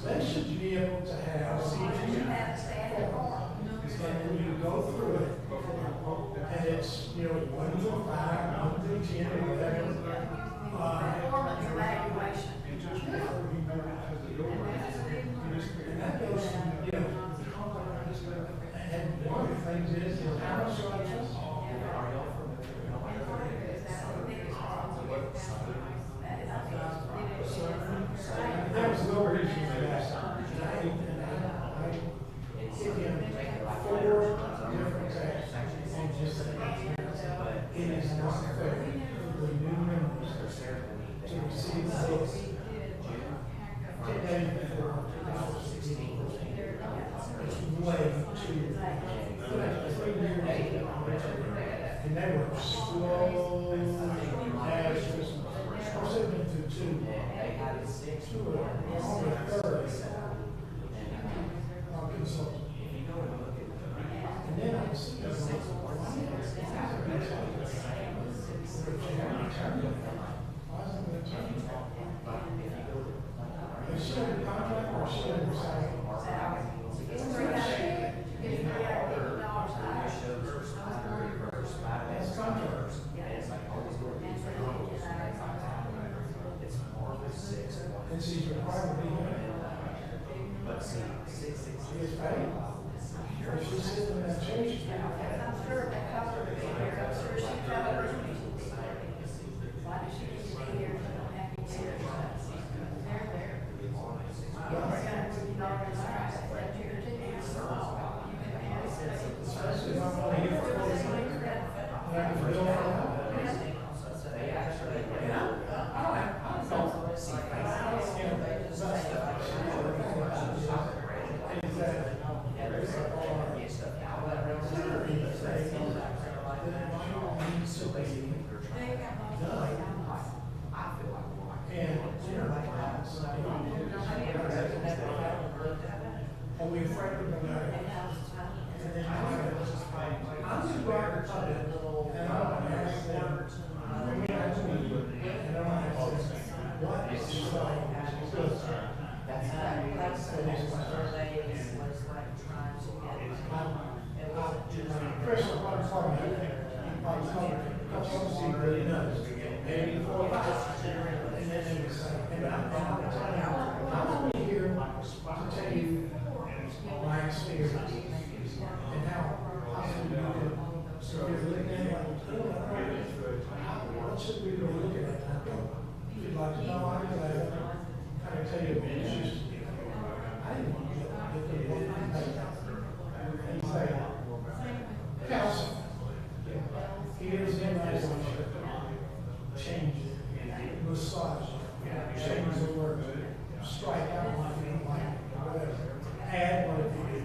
They should be able to have CG you know, 1 through 5, 1 through 10, or whatever. Performance evaluation. And that goes, you know, and one of the things is how much structures. There was no reason for that. I give him 4 different tasks and just say, it is not fair for the new members to receive this 10 days before 2016. It's way too, 3 years ago. And they were slow as Christmas. I've been through 2. 2 or only a third. Consultant. And then I was sitting there going, is she under contract or is she under salary? That's contract. And she's required to be here. She is paid. Or she's sitting in that chair, she's paid. I'm sure that cover to be here, I'm sure she covered. Why does she need to be here? She don't have to be here. They're there. Especially if I'm only here for 4 days. And I can bill for that. And we frankly don't know. And then I'm just glad to tell you, and I don't ask them, and I don't ask them, what is the like? First of all, I'm sorry, really knows. And before and then they would say, and I'm only here to tell you my experience and how possibly you can sort of look at it like, what should we be looking at? If you'd like to know, I can tell you the issues. I didn't want to get the one thing and say, counsel, here's the evaluation. Change it, massage it, change the word, strike out one thing, like whatever, add one if you do,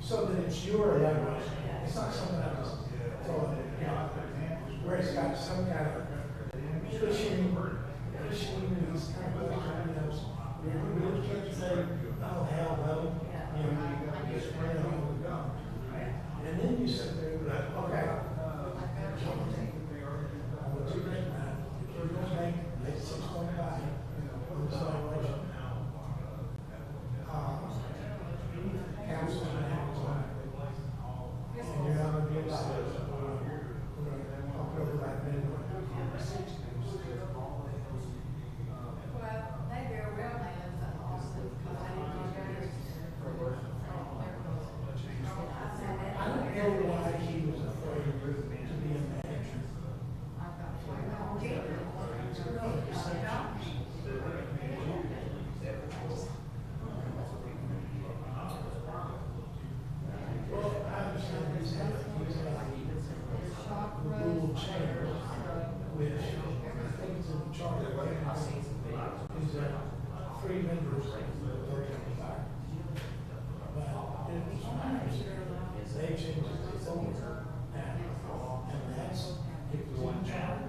so that it's your evaluation. It's not something I just throw it in, where it's got some kind of pushing these kind of questions. You really can't say, oh, hell no, you just bring it on. And then you sit there and go, okay. We're going to make 6.5 on this evaluation. Council's going to have his own. And you're not going to be able to say, we're going to talk over that minimum. Well, maybe a real man is also, because I didn't do I don't know why he was afraid to be a manager. Well, I understand he's had the rule change, which I think is in the charter. Is that 3 members of the board can be fired. But it was my understanding, they changed it to 4 now, and that's if it's in charter.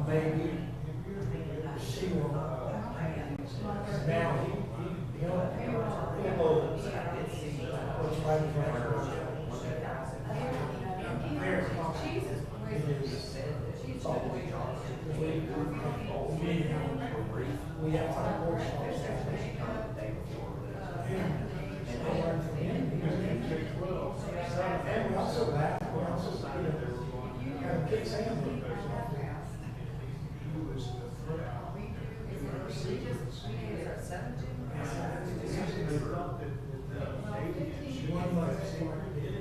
Maybe she will, now, he'll go, what's right in front of her. Mayor's comment. We have five workshops. And we also laugh, we also, have kids saying. One month, see what we did.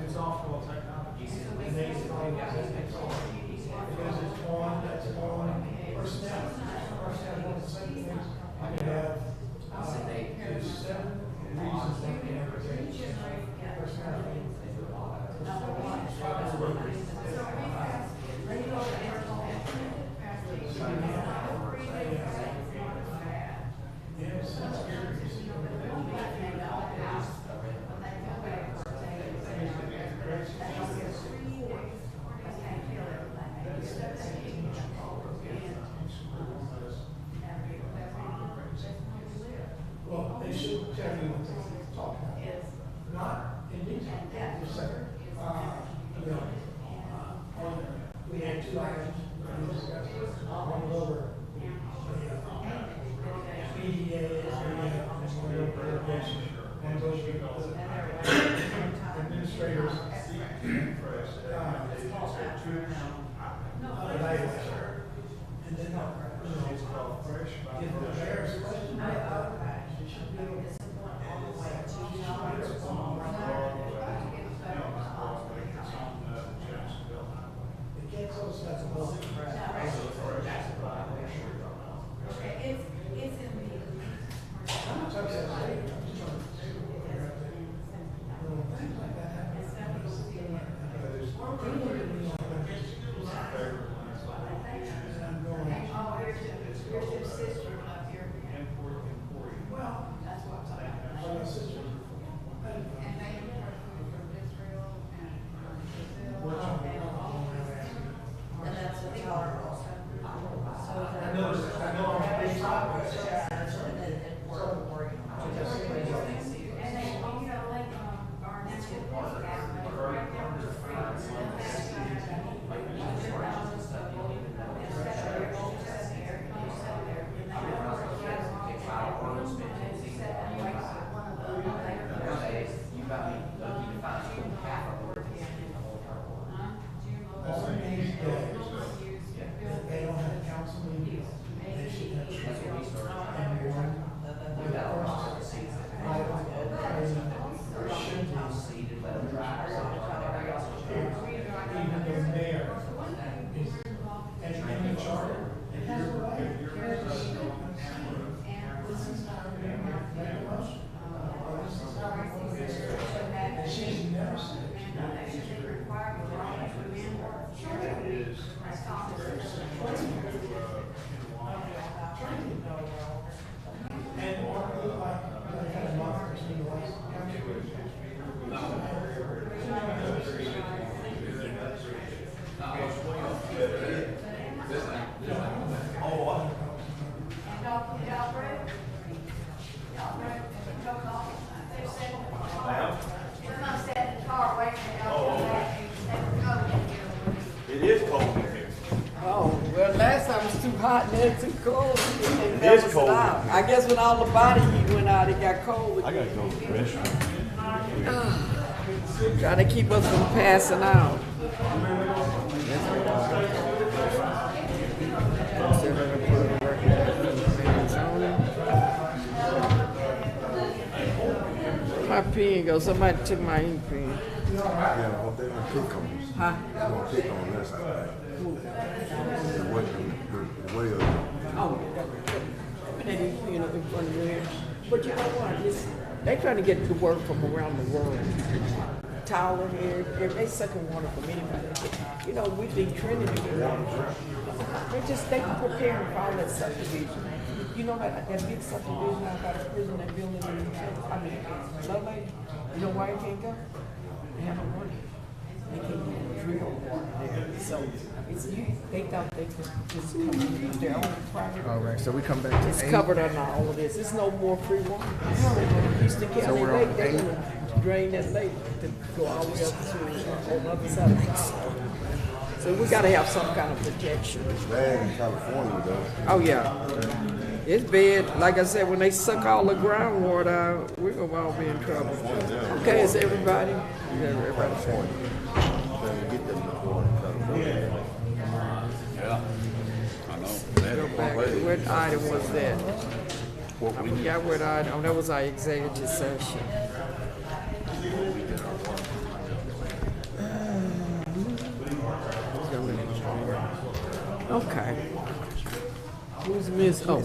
It's off-road technology. And they say, oh, because it's on, that's on personnel. Personnel wants the same things. I can have, there's 7 reasons they can advertise. Personnel. Yes, that's scary. Well, they should tell you what they're talking about. Not in detail, just say, we had 2 items we discussed. One over EDA, one over irrigation, one over administrators. Evaluation. And then, give the mayor's question. She should be able to. The kids also has a whole. It's in the. I'm not talking about it. I'm just trying to figure out that. Things like that happen. Here's your sister up here. Well, That's what I'm talking about. my sister. And they are from Israel and Brazil and that's what they are also. I know on a big topic. And they, you know, like, Barnett's good work out, but right now we're friends. All these days, if they don't have council meetings, they should have. And one, the first item of president should be. Even the mayor is, and in the charter, it has a right. This is how we're going to make a motion. Or this is how we're going to get it. And she's never said. And or like had a month between the last. It is cold in here. Oh, well, last time it was too hot and then too cold. It is cold. I guess when all the body heat went out, it got cold. I gotta go to the restroom. Trying to keep us from passing out. pen go? Somebody took my ink pen. Yeah, I hope they don't pick on us. Huh? They don't pick on us, I think. The way of, Oh, maybe, you know, in front of your head. But you know what? They trying to get the work from around the world. Tyler here, they sucking water from anybody. You know, we think Trinity. They preparing for all that subdivision. You know that big subdivision out by the prison they building in Love Lake? You know why it can't go? They have no money. They can't get drill water there. So they thought they could just come in with their own private. All right, so we come back to It's 8. covered under all of this. It's no more free water. Houston So County we're on Lake, they 8. gonna drain that lake to go all the way up to on the other side of the So we gotta have some kind of protection. it's bad in California, though. Oh, yeah. It's bad. Like I said, when they suck all the groundwater out, we're gonna all be in trouble. Okay, is everybody? Everybody. Trying to get them water in California. Yeah. I know. Go back. What item was that? I forgot what item. Oh, that was our executive session. Okay. Who's missed? Oh,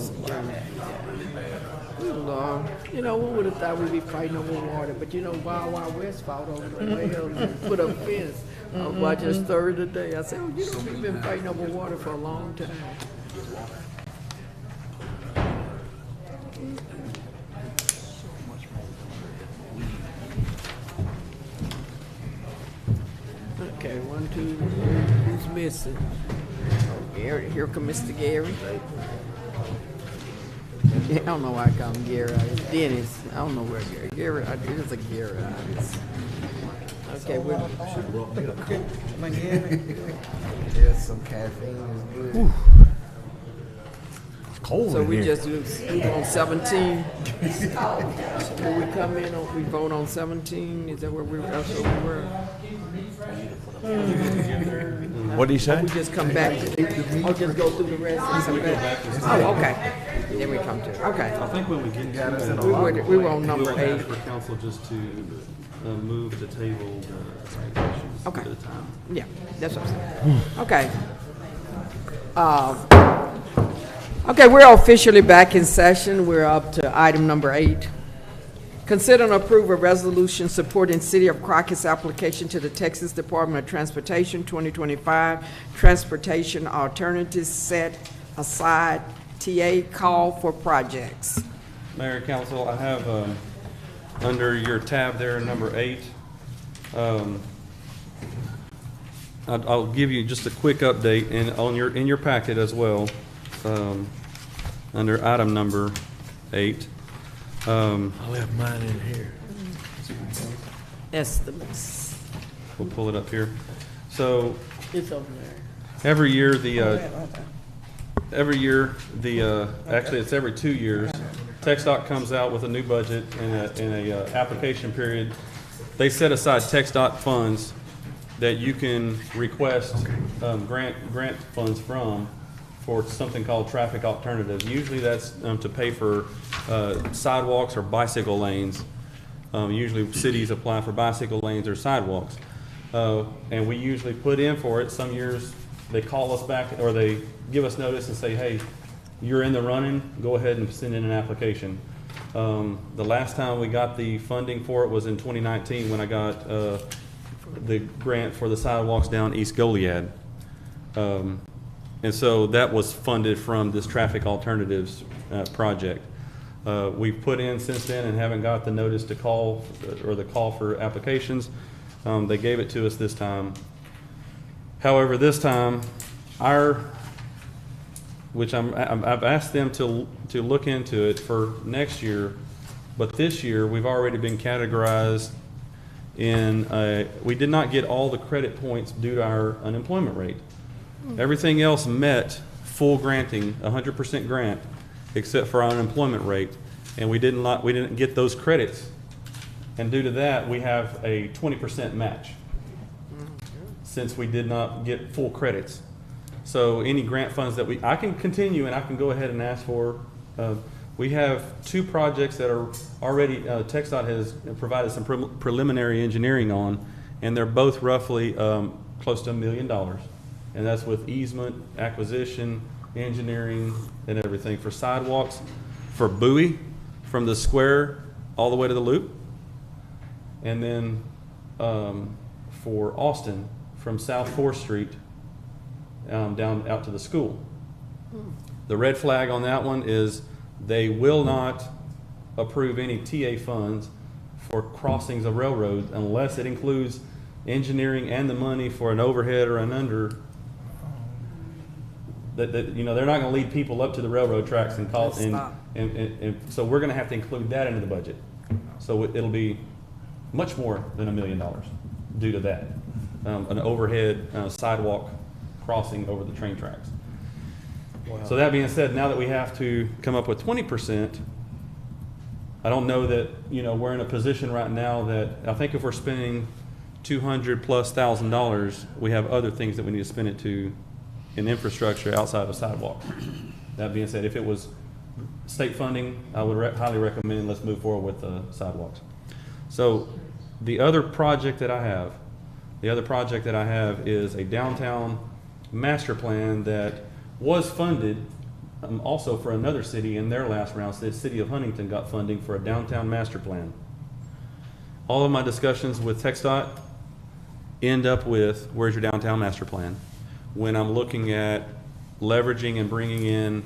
Lord. You know, we would have thought we'd be fighting over water, but you know, Wild Wild West fought over the well and put up a fence. I was watching a story today. I said, oh, you know, we've been fighting over water for a long time. Okay, 1, 2, who's missing? Oh, Gary, here come Mr. Gary. I don't know why I call him Gary. It's Dennis. I don't know where Gary. Gary, it is a Gary. Okay, we're. Yes, some caffeine is good. It's cold So in we here. just do on 17. When we come in, we vote on 17. Is that where we? That's where we were. What did he say? We just come back. Or just go through the rest and come back. Oh, okay. Then we come to it. Okay. I think when we get to it, We were on number we'll 8. ask for council just to move the table the citations Okay. at a time. Yeah, that's what I'm saying. Okay. Okay, we're officially back in session. We're up to item number 8. Consider and approve a resolution supporting City of Crockett's application to the Texas Department of Transportation 2025 Transportation Alternatives Set Aside TA Call for Projects. Mayor and council, I have, under your tab there, number 8, I'll give you just a quick update and in your packet as well, under item number 8. I left mine in here. Estimates. We'll pull it up here. So It's over there. every year, actually it's every 2 years, TxDOT comes out with a new budget and a application period. They set aside TxDOT funds that you can request grant funds from for something called traffic alternatives. Usually that's to pay for sidewalks or bicycle lanes. Usually cities apply for bicycle lanes or sidewalks. And we usually put in for it. Some years they call us back or they give us notice and say, hey, you're in the running, go ahead and send in an application. The last time we got the funding for it was in 2019 when I got the grant for the sidewalks down East Goliad. And so that was funded from this traffic alternatives project. We've put in since then and haven't got the notice to call or the call for applications. They gave it to us this time. However, this time, I've asked them to look into it for next year, but this year we've already been categorized in, we did not get all the credit points due to our unemployment rate. Everything else met full granting, 100% grant, except for our unemployment rate, and we didn't get those credits. And due to that, we have a 20% match, since we did not get full credits. So any grant funds that I can continue and I can go ahead and ask for We have two projects that are already, TxDOT has provided some preliminary engineering on, and they're both roughly close to $1 million. And that's with easement, acquisition, engineering, and everything for sidewalks, for Bowie, from the square all the way to the loop, and then for Austin, from South 4th Street down out to the school. The red flag on that one is they will not approve any TA funds for crossings of railroads unless it includes engineering and the money for an overhead or an under. That you know, they're not going to lead people up to the railroad tracks and call and so we're going to have to include that into the budget. So it'll be much more than $1 million due to that, an overhead sidewalk crossing over the train tracks. Wow. So that being said, now that we have to come up with 20%, I don't know that, you know, we're in a position right now that I think if we're spending $200,000+, we have other things that we need to spend it to in infrastructure outside of sidewalks. That being said, if it was state funding, I would highly recommend let's move forward with sidewalks. So the other project that I have is a downtown master plan that was funded also for another city in their last round. So the city of Huntington got funding for a downtown master plan. All of my discussions with TxDOT end up with, where's your downtown master plan? When I'm looking at leveraging and bringing in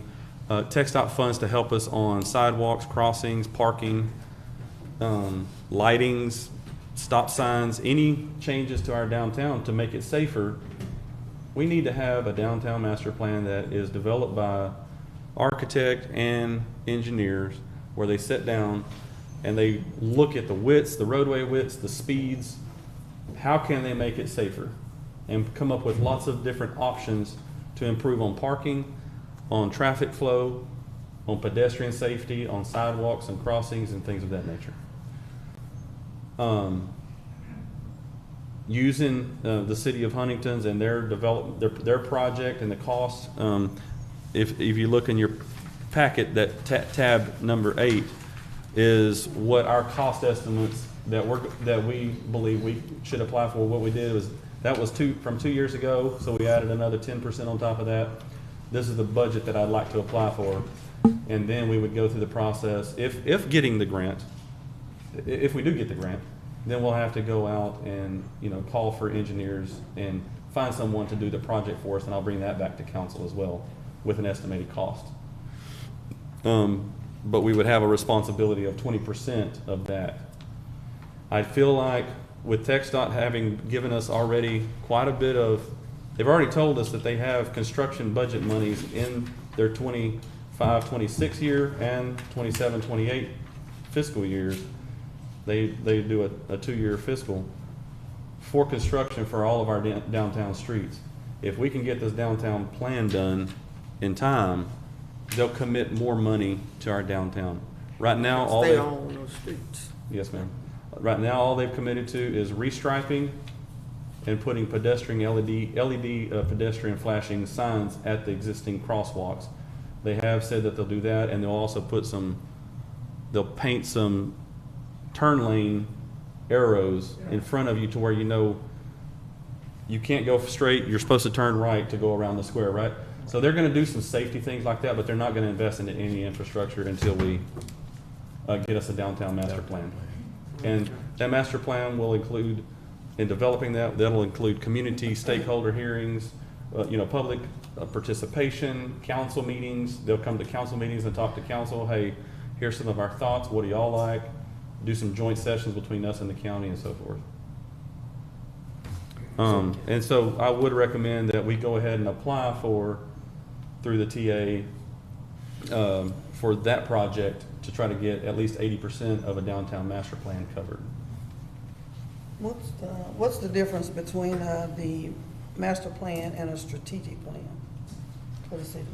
TxDOT funds to help us on sidewalks, crossings, parking, lightings, stop signs, any changes to our downtown to make it safer, we need to have a downtown master plan that is developed by architect and engineers, where they sit down and they look at the widths, the roadway widths, the speeds, how can they make it safer, and come up with lots of different options to improve on parking, on traffic flow, on pedestrian safety, on sidewalks and crossings and things of that nature. Using the city of Huntington's and their project and the cost. If you look in your packet, that tab number 8 is what our cost estimates that we believe we should apply for. What we did was, that was from 2 years ago, so we added another 10% on top of that. This is the budget that I'd like to apply for, and then we would go through the process. If getting the grant, if we do get the grant, then we'll have to go out and, you know, call for engineers and find someone to do the project for us, and I'll bring that back to council as well with an estimated cost. But we would have a responsibility of 20% of that. I feel like with TxDOT having given us already quite a bit of, they've already told us that they have construction budget monies in their 25-26 year and 27-28 fiscal years. They do a 2-year fiscal for construction for all of our downtown streets. If we can get this downtown plan done in time, they'll commit more money to our downtown. Right now, all Stay on those streets. Yes, ma'am. Right now, all they've committed to is restriping and putting pedestrian LED pedestrian flashing signs at the existing crosswalks. They have said that they'll do that, and they'll also put they'll paint some turn lane arrows in front of you to where you know you can't go straight, you're supposed to turn right to go around the square, right? So they're going to do some safety things like that, but they're not going to invest in any infrastructure until we get us a downtown master plan. And that master plan will include, in developing that'll include community stakeholder hearings, public participation, council meetings. They'll come to council meetings and talk to council. Hey, here's some of our thoughts. What do y'all like? Do some joint sessions between us and the county and so forth. And so I would recommend that we go ahead and apply through the TA for that project to try to get at least 80% of a downtown master plan covered. What's the difference between the master plan and a strategic plan for the city?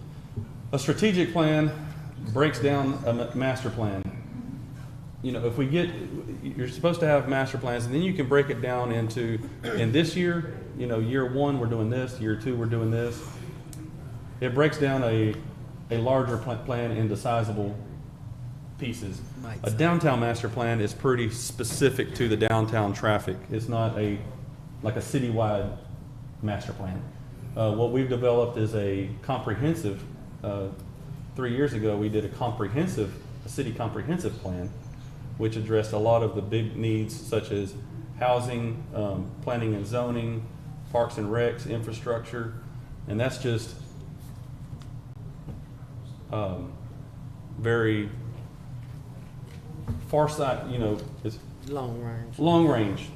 A strategic plan breaks down a master plan. You know, you're supposed to have master plans, and then you can break it down into, in this year, year 1 we're doing this, year 2 we're doing this. It breaks down a larger plan into sizable pieces. Right. A downtown master plan is pretty specific to the downtown traffic. It's not like a citywide master plan. What we've developed is a comprehensive, 3 years ago, we did a city comprehensive plan, which addressed a lot of the big needs such as housing, planning and zoning, parks and recs, infrastructure, and that's just very far sight, it's Long range. long range.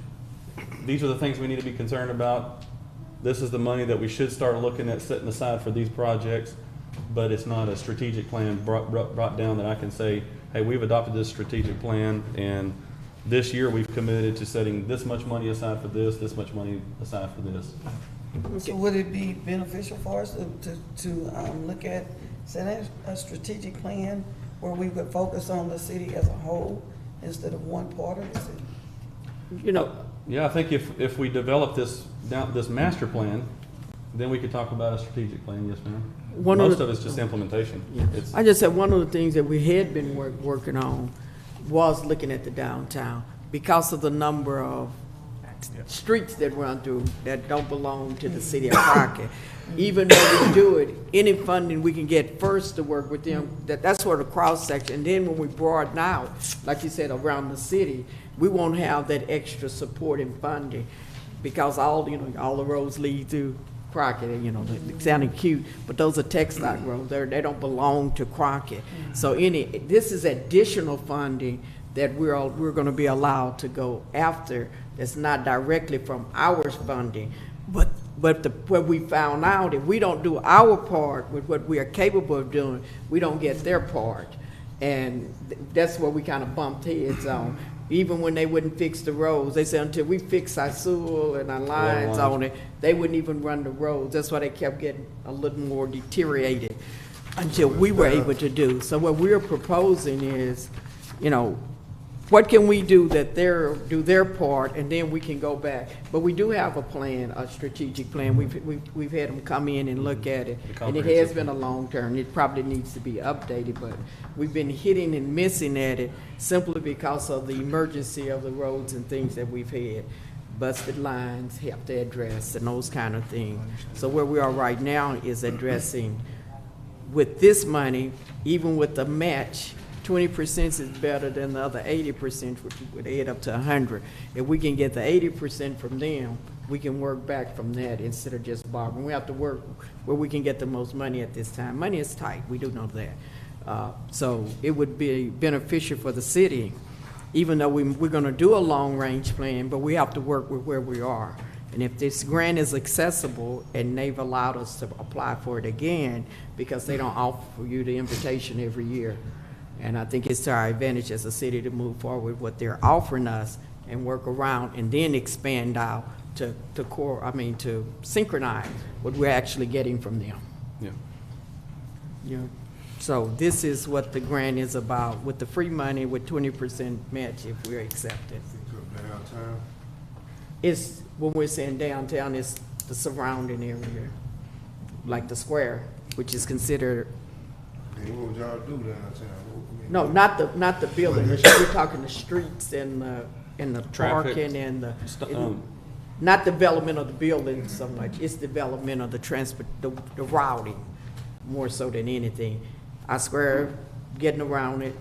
These are the things we need to be concerned about. This is the money that we should start looking at setting aside for these projects, but it's not a strategic plan brought down that I can say, hey, we've adopted this strategic plan, and this year we've committed to setting this much money aside for this much money aside for this. So would it be beneficial for us to look at setting a strategic plan where we would focus on the city as a whole instead of one part of the city? You know, Yeah, I think if we develop this master plan, then we could talk about a strategic plan, yes, ma'am. Most of it's just implementation. It's- I just said one of the things that we had been working on was looking at the downtown because of the number of streets that run through that don't belong to the city of Crockett. Even though we do it, any funding we can get first to work with them, that's sort of cross section. And then when we broaden out, like you said, around the city, we won't have that extra support and funding because all the roads lead through Crockett, they're sounding cute, but those are textile roads. They don't belong to Crockett. So this is additional funding that we're going to be allowed to go after. That's not directly from our funding, but what we found out, if we don't do our part with what we are capable of doing, we don't get their part, and that's where we kind of bumped heads on. Even when they wouldn't fix the roads, they said until we fix our sewer and our lines on it, they wouldn't even run the roads. That's why they kept getting a little more deteriorated until we were able to do. So what we're proposing is, what can we do that do their part, and then we can go back. But we do have a plan, a strategic plan. We've had them come in and look at it, and it has been a long term. It probably needs to be updated, but we've been hitting and missing at it simply because of the emergency of the roads and things that we've had. Busted lines have to address and those kind of things. So where we are right now is addressing with this money, even with the match. 20% is better than the other 80%, which would add up to 100. If we can get the 80% from them, we can work back from that instead of just borrowing. We have to work where we can get the most money at this time. Money is tight, we do know that. So it would be beneficial for the city, even though we're going to do a long-range plan, but we have to work with where we are. And if this grant is accessible, and they've allowed us to apply for it again, because they don't offer you the invitation every year. And I think it's to our advantage as a city to move forward with what they're offering us and work around and then expand out to synchronize what we're actually getting from them. Yeah. So this is what the grant is about, with the free money with 20% match if we're accepted. Downtown? It's, when we're saying downtown, it's the surrounding area, like the square, which is considered. Hey, what would y'all do downtown? No, not the building. We're talking the streets and the Traffic. parking and not development of the building so much. It's development of the routing more so than anything. Our square, getting around it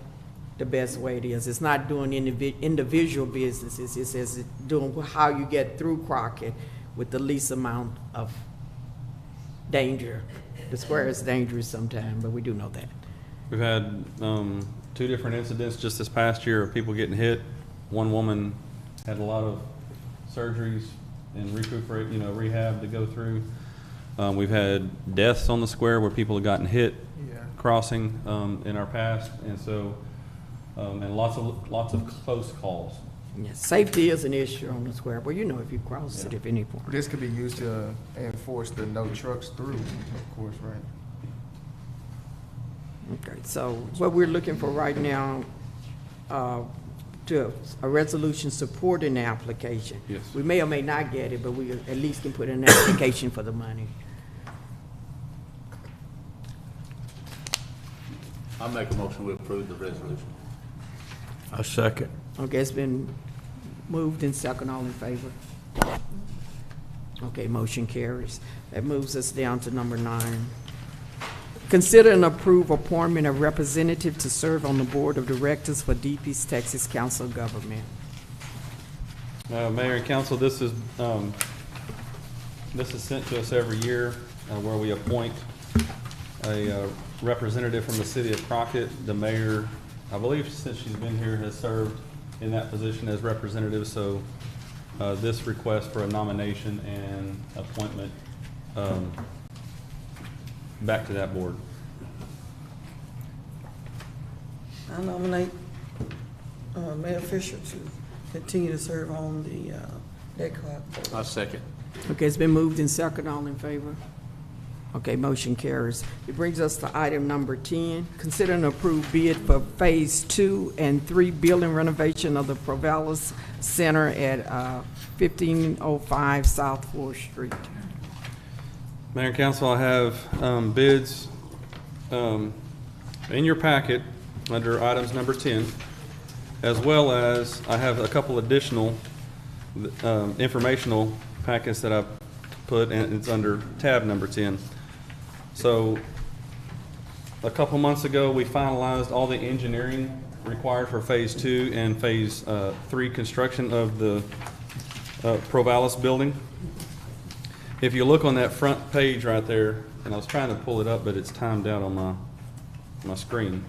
the best way it is. It's not doing individual businesses. It's doing how you get through Crockett with the least amount of danger. The square is dangerous sometimes, but we do know that. We've had 2 different incidents just this past year of people getting hit. One woman had a lot of surgeries and rehab to go through. We've had deaths on the square where people have gotten hit crossing in our past, and so and lots of close calls. Yes, safety is an issue on the square. Well, if you cross it at any point. This could be used to enforce the no trucks through, of course, right? Okay, so what we're looking for right now, to a resolution supporting the application. Yes. We may or may not get it, but we at least can put in an application for the money. I make a motion to approve the resolution. I second. Okay, it's been moved and second. All in favor? Okay, motion carries. That moves us down to number 9. Consider and approve appointment of representative to serve on the Board of Directors for DP's Texas Council of Government. Mayor and council, this is sent to us every year where we appoint a representative from the city of Crockett. The mayor, I believe since she's been here, has served in that position as representative, so this request for a nomination and appointment back to that board. I nominate Mayor Fisher to continue to serve on the DECOG board. I second. Okay, it's been moved and second. All in favor? Okay, motion carries. It brings us to item number 10. Consider and approve bid for Phase 2 and 3 building renovation of the Provalis Center at 1505 South 4th Street. Mayor and council, I have bids in your packet under items number 10, as well as I have a couple additional informational packets that I've put, and it's under tab number 10. So a couple months ago, we finalized all the engineering required for Phase 2 and Phase 3 construction of the Provalis building. If you look on that front page right there, and I was trying to pull it up, but it's timed out on my screen.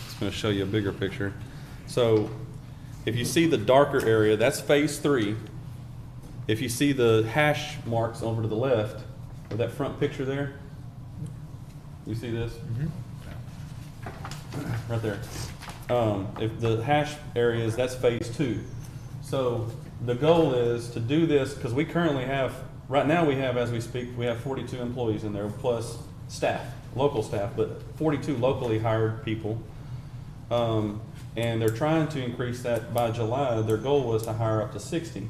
It's going to show you a bigger picture. So if you see the darker area, that's Phase 3. If you see the hash marks over to the left of that front picture there, you see this? Right there. If the hash areas, that's Phase 2. So the goal is to do this, because we currently have, right now we have, as we speak, we have 42 employees in there, plus staff, local staff, but 42 locally hired people. And they're trying to increase that by July. Their goal was to hire up to 60.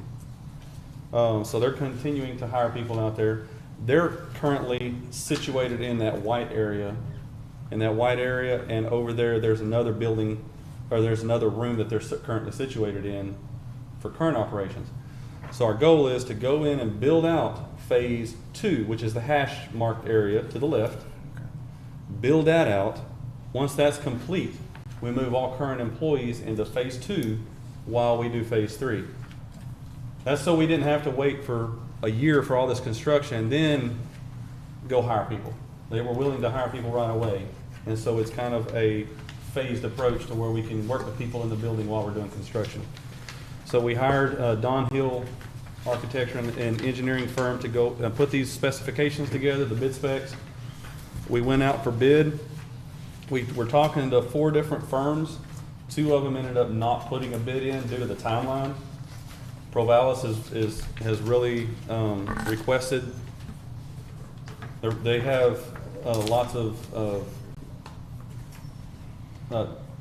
So they're continuing to hire people out there. They're currently situated in that white area. And over there, there's another building, or there's another room that they're currently situated in for current operations. So our goal is to go in and build out Phase 2, which is the hash marked area to the left. Build that out. Once that's complete, we move all current employees into Phase 2 while we do Phase 3. That's so we didn't have to wait for a year for all this construction and then go hire people. They were willing to hire people right away. And so it's kind of a phased approach to where we can work with people in the building while we're doing construction. So we hired Don Hill Architecture and Engineering firm to go and put these specifications together, the bid specs. We went out for bid. We were talking to 4 different firms. 2 of them ended up not putting a bid in due to the timeline. Provalis has really requested. They have lots of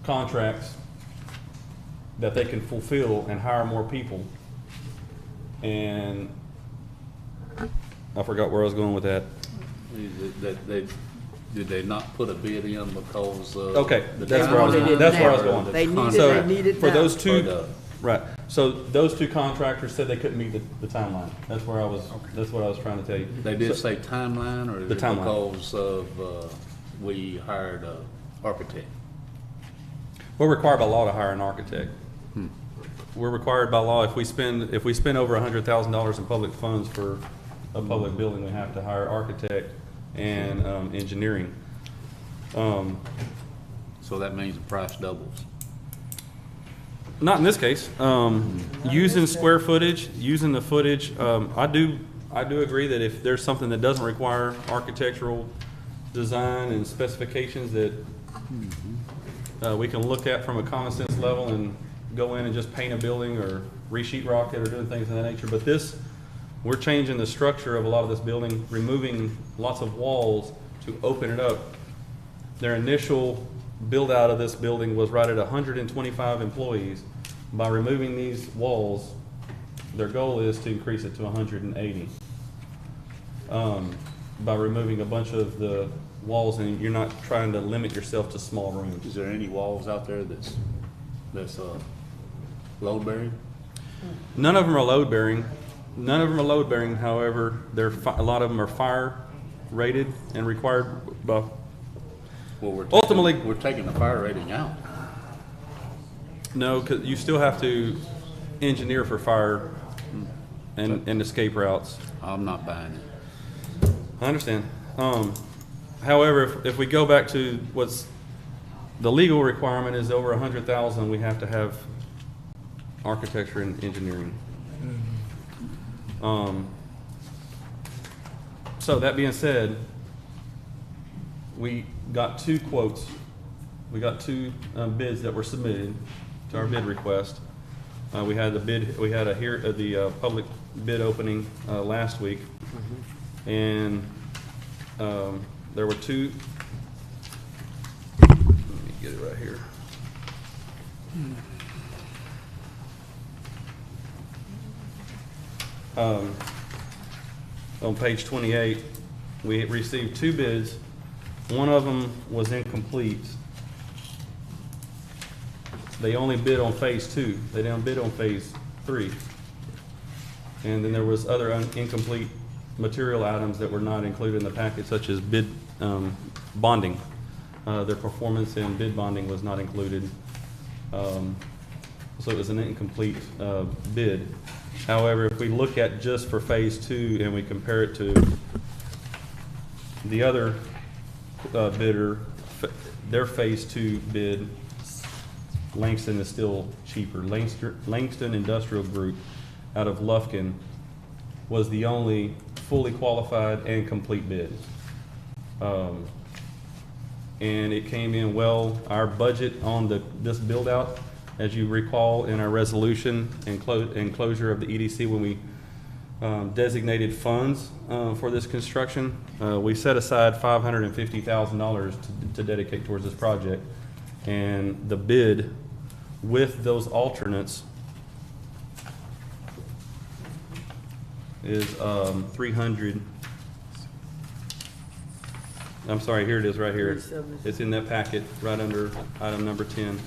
contracts that they can fulfill and hire more people. And I forgot where I was going with that. Did they not put a bid in because Okay, the that's where I was wanted it going. They needed, So they needed for now. those 2, right? So those 2 contractors said they couldn't meet the timeline. That's where I was. That's what I was trying to tell you. They did say timeline, or is The it timeline. because of we hired an architect? We're required by law to hire an architect. We're required by law, if we spend over $100,000 in public funds for a public building, we have to hire architect and engineering. So that means the price doubles. Not in this case. Using square footage, using the footage, I do agree that if there's something that doesn't require architectural design and specifications that we can look at from a common sense level and go in and just paint a building or re-sheet rock it or doing things of that nature. But this, we're changing the structure of a lot of this building, removing lots of walls to open it up. Their initial build out of this building was right at 125 employees. By removing these walls, their goal is to increase it to 180. by removing a bunch of the walls, and you're not trying to limit yourself to small rooms. Is there any walls out there that's load bearing? None of them are load bearing. None of them are load bearing. However, a lot of them are fire rated and required by. Well, Ultimately- we're taking the fire rating out. No, because you still have to engineer for fire and escape routes. I'm not buying it. I understand. However, if we go back to what's the legal requirement is over 100,000, we have to have architecture and engineering. So that being said, we got 2 quotes. We got 2 bids that were submitted to our bid request. We had the public bid opening last week, and there were 2. Let me get it right here. On page 28, we received 2 bids. One of them was incomplete. They only bid on phase 2. They didn't bid on phase 3. And then there was other incomplete material items that were not included in the packet, such as bid bonding. Their performance in bid bonding was not included. So it was an incomplete bid. However, if we look at just for phase 2 and we compare it to the other bidder, their phase 2 bid, Langston is still cheaper. Langston Industrial Group out of Lufkin was the only fully qualified and complete bid. And it came in well. Our budget on this build out, as you recall in our resolution and closure of the EDC when we designated funds for this construction, we set aside $550,000 to dedicate towards this project. And the bid with those alternates is 300. I'm sorry, here it is right here. It's in that packet right under item number 10.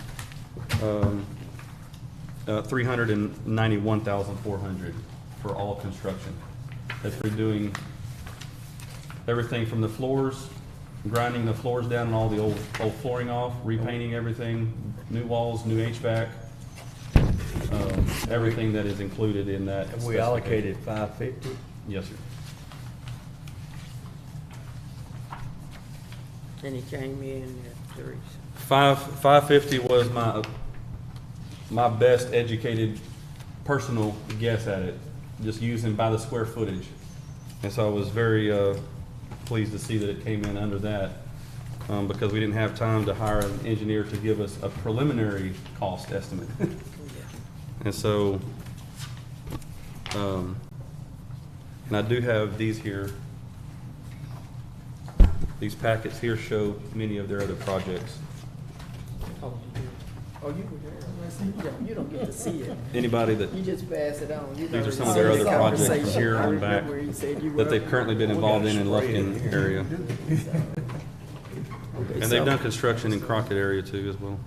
391,400 for all construction. That's for doing everything from the floors, grinding the floors down and all the old flooring off, repainting everything, new walls, new HVAC, everything that is included in that. Have we allocated 550? Yes, sir. And he came in at 3. 550 was my best educated personal guess at it, just using by the square footage. And so I was very pleased to see that it came in under that, because we didn't have time to hire an engineer to give us a preliminary cost estimate. And so, and I do have these here. These packets here show many of their other projects. Oh, you were there. You don't get to see it. Anybody that, You just pass it on. You these are some of already their seen other the projects conversation. here I on back remember you said you that were- they've currently been involved in Lufkin area. Okay, And they've so- done construction in Crockett area too as well.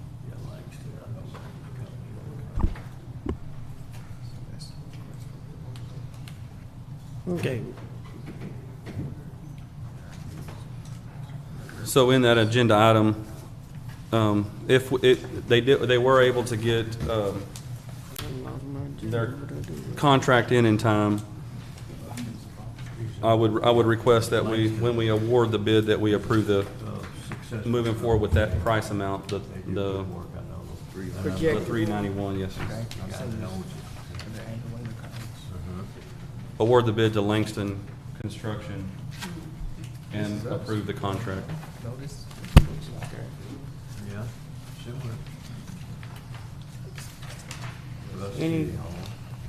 Okay. So in that agenda item, they were able to get their contract in time, I would request that when we award the bid, that we approve moving forward with that price amount, the 391, yes, sir. Award the bid to Langston Construction and approve the contract.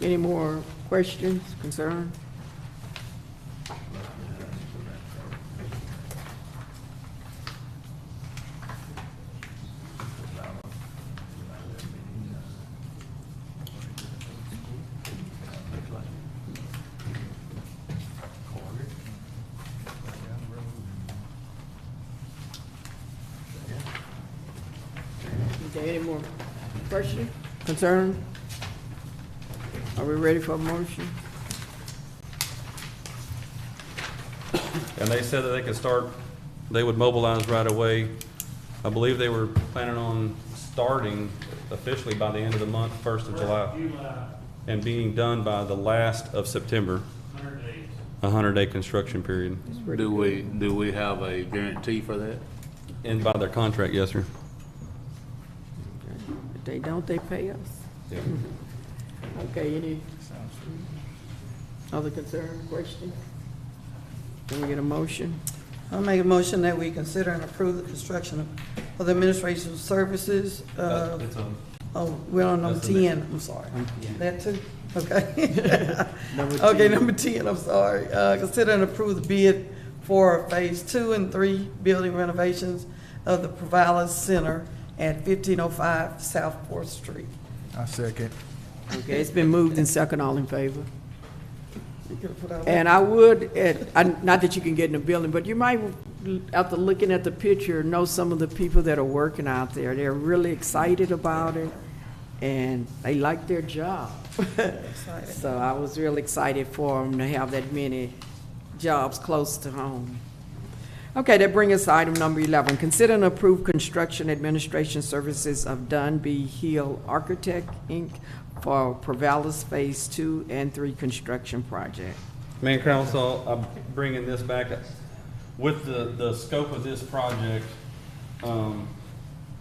Any more questions, concerns? Okay, any more questions, concern? Are we ready for a motion? And they said that they could start, they would mobilize right away. I believe they were planning on starting officially by the end of the month, 1st of July, and being done by the last of September. 100 days. A 100-day construction period. Do we have a guarantee for that? And by their contract, yes, sir. If they don't, they pay us. Yeah. Okay, any other concern, question? Can we get a motion? I'll make a motion that we consider and approve the construction of the administration services. It's a Oh, we're on number That's the 10, I'm sorry. That too? Okay. Okay, number 10, I'm sorry. Consider and approve the bid for Phase 2 and 3 building renovations of the Provallis Center at 1505 South 4th Street. I second. Okay, it's been moved and second, all in favor? You could've put out- And I would, not that you can get in the building, but you might, after looking at the picture, know some of the people that are working out there. They're really excited about it, and they like their job. Excited. So I was real excited for them to have that many jobs close to home. Okay, that brings us to item number 11. Consider and approve construction administration services of Dunn B. Hill Architect, Inc. for Provallis Phase 2 and 3 construction project. Mayor and Council, I'm bringing this back. With the scope of this project, I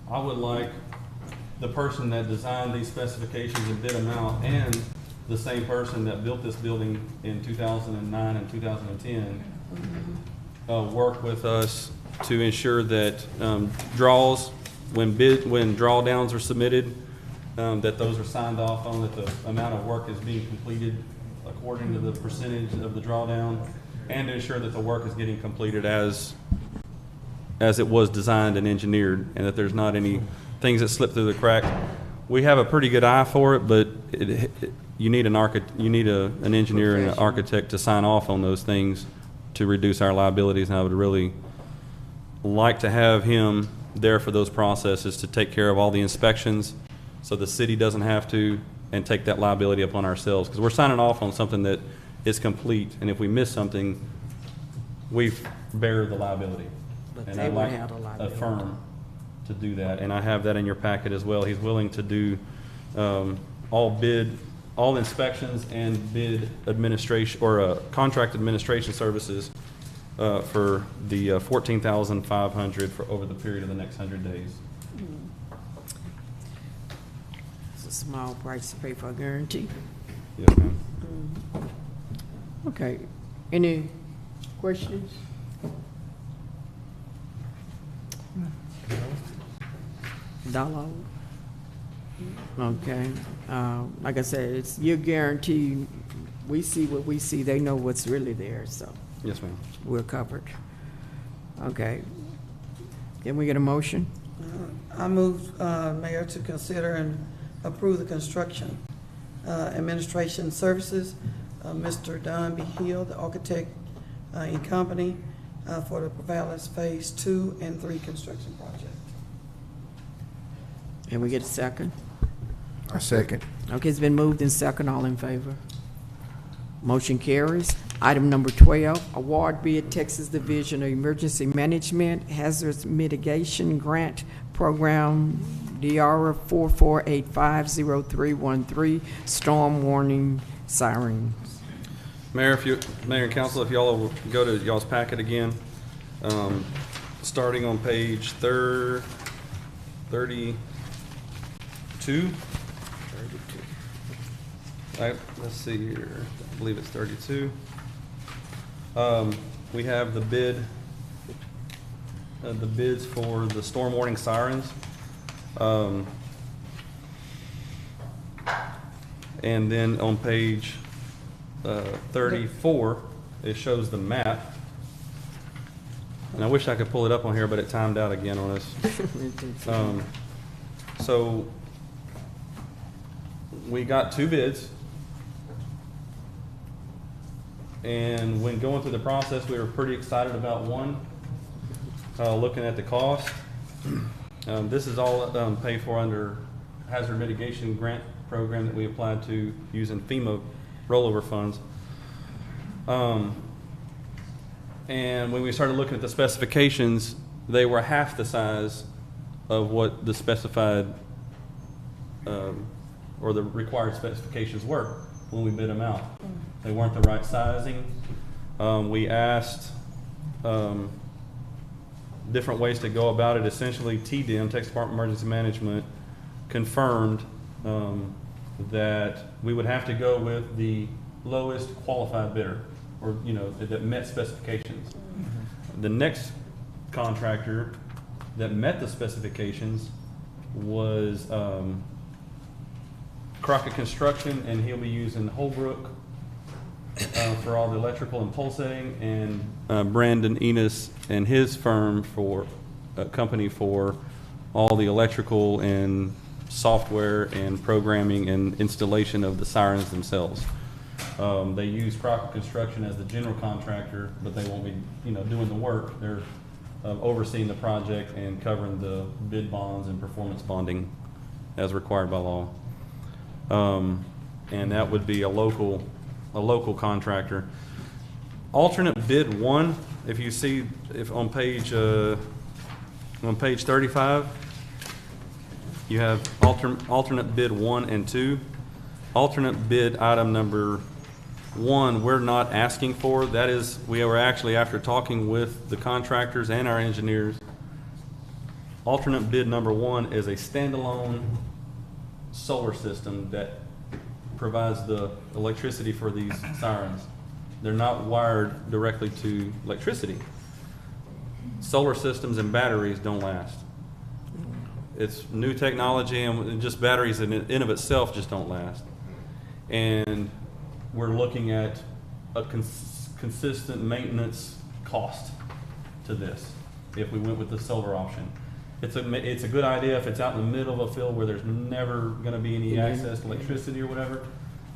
would like the person that designed these specifications and bid them out, and the same person that built this building in 2009 and 2010, work with us to ensure that draws, when drawdowns are submitted, that those are signed off on, that the amount of work is being completed according to the percentage of the drawdown, and to ensure that the work is getting completed as it was designed and engineered, and that there's not any things that slip through the crack. We have a pretty good eye for it, but you need an engineer and an architect to sign off on those things to reduce our liabilities, and I would really like to have him there for those processes to take care of all the inspections, so the city doesn't have to, and take that liability upon ourselves, because we're signing off on something that is complete, and if we miss something, we bear the liability. But And they I'd would like have the a liability. firm to do that, and I have that in your packet as well. He's willing to do all inspections and bid administration, or contract administration services for the $14,500 for over the period of the next 100 days. It's a small price to pay for a guarantee. Yes, ma'am. Okay, any questions? Dollar? Okay, like I said, it's your guarantee. We see what we see, they know what's really there, so Yes, ma'am. we're covered. Okay. Can we get a motion? I move, Mayor, to consider and approve the construction administration services of Mr. Don B. Hill, the architect and company, for the Provallis Phase 2 and 3 construction project. Can we get a second? I second. Okay, it's been moved and second, all in favor. Motion carries. Item number 12, award bid Texas Division of Emergency Management Hazards Mitigation Grant Program, DRA 44850313, storm warning sirens. Mayor and Council, if y'all will go to y'all's packet again, starting on page 32. Let's see here. I believe it's 32. We have the bids for the storm warning sirens. And then on page 34, it shows the map. And I wish I could pull it up on here, but it timed out again on us. So we got 2 bids. And when going through the process, we were pretty excited about one, looking at the cost. This is all paid for under hazard mitigation grant program that we applied to using FEMA rollover funds. And when we started looking at the specifications, they were half the size of what the specified or the required specifications were when we bid them out. They weren't the right sizing. We asked different ways to go about it. Essentially, TDM, Texas Department of Emergency Management, confirmed that we would have to go with the lowest qualified bidder, or that met specifications. The next contractor that met the specifications was Crockett Construction, and he'll be using Holbrook for all the electrical and pole setting, and Brandon Enos and his firm for company for all the electrical and software and programming and installation of the sirens themselves. They use Crockett Construction as the general contractor, but they won't be, doing the work. They're overseeing the project and covering the bid bonds and performance bonding as required by law. And that would be a local contractor. Alternate bid 1, if you see, if on page 35, you have alternate bid 1 and 2. Alternate bid item number 1, we're not asking for. That is, we were actually, after talking with the contractors and our engineers, alternate bid number 1 is a standalone solar system that provides the electricity for these sirens. They're not wired directly to electricity. Solar systems and batteries don't last. It's new technology, and just batteries in of itself just don't last. And we're looking at a consistent maintenance cost to this if we went with the solar option. It's a good idea if it's out in the middle of a field where there's never going to be any access to electricity or whatever.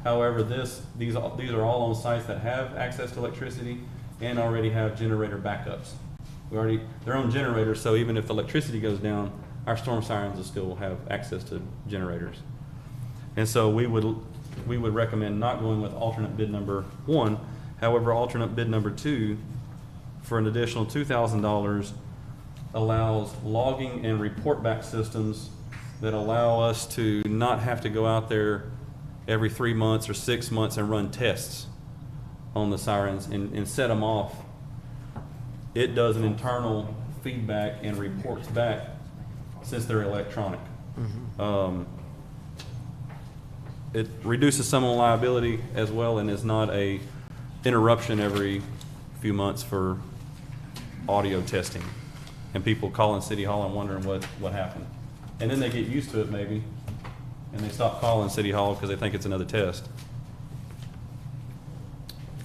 However, these are all on sites that have access to electricity and already have generator backups. Their own generators, so even if the electricity goes down, our storm sirens will still have access to generators. And so we would recommend not going with alternate bid number 1. However, alternate bid number 2, for an additional $2,000, allows logging and report back systems that allow us to not have to go out there every 3 months or 6 months and run tests on the sirens and set them off. It does an internal feedback and reports back since they're electronic. It reduces some of the liability as well, and is not a interruption every few months for audio testing and people calling City Hall and wondering what happened. And then they get used to it maybe, and they stop calling City Hall because they think it's another test.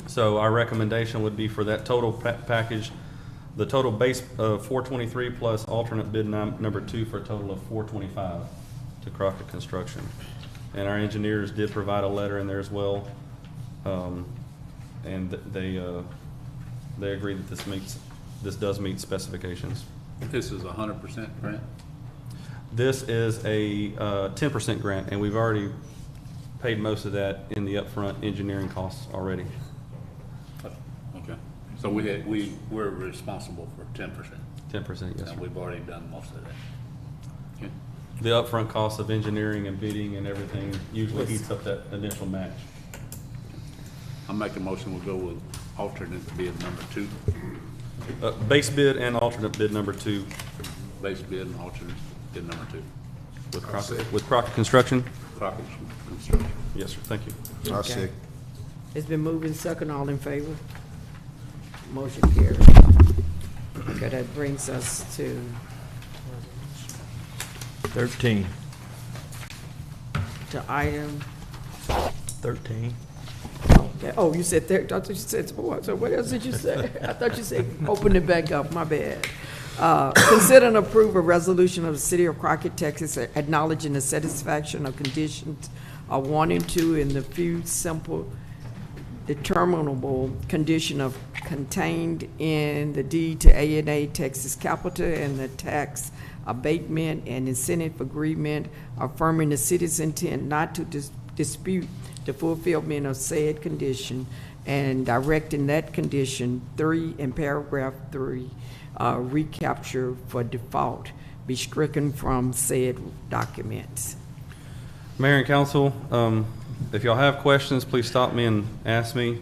So our recommendation would be for that total package, the total base of $423 plus alternate bid number 2 for a total of $425 to Crockett Construction. And our engineers did provide a letter in there as well, and they agree that this does meet specifications. This is 100% grant? This is a 10% grant, and we've already paid most of that in the upfront engineering costs already. Okay. So we're responsible for 10%. 10%, yes, sir. And we've already done most of that. Okay. The upfront cost of engineering and bidding and everything usually eats up that initial match. I'll make a motion, we'll go with alternate bid number 2. Base bid and alternate bid number 2 Base bid and alternate bid number 2. with Crockett Construction. Crockett Construction. Yes, sir. Thank you. I'll Okay. second. It's been moved and second, all in favor? Motion carried. Okay, that brings us to 13. item, 13. okay, oh, you said I thought you said what, so what else did you say? I thought you said open it back up, my bad. Consider and approve a resolution of the City of Crockett, Texas, acknowledging the satisfaction of conditions of 1 and 2 in the few simple determinable condition of contained in the deed to A&A Texas Capital and the tax abatement and incentive agreement affirming the city's intent not to dispute the fulfillment of said condition and directing that condition 3 in paragraph 3 recapture for default be stricken from said documents. Mayor and council, if y'all have questions, please stop me and ask me.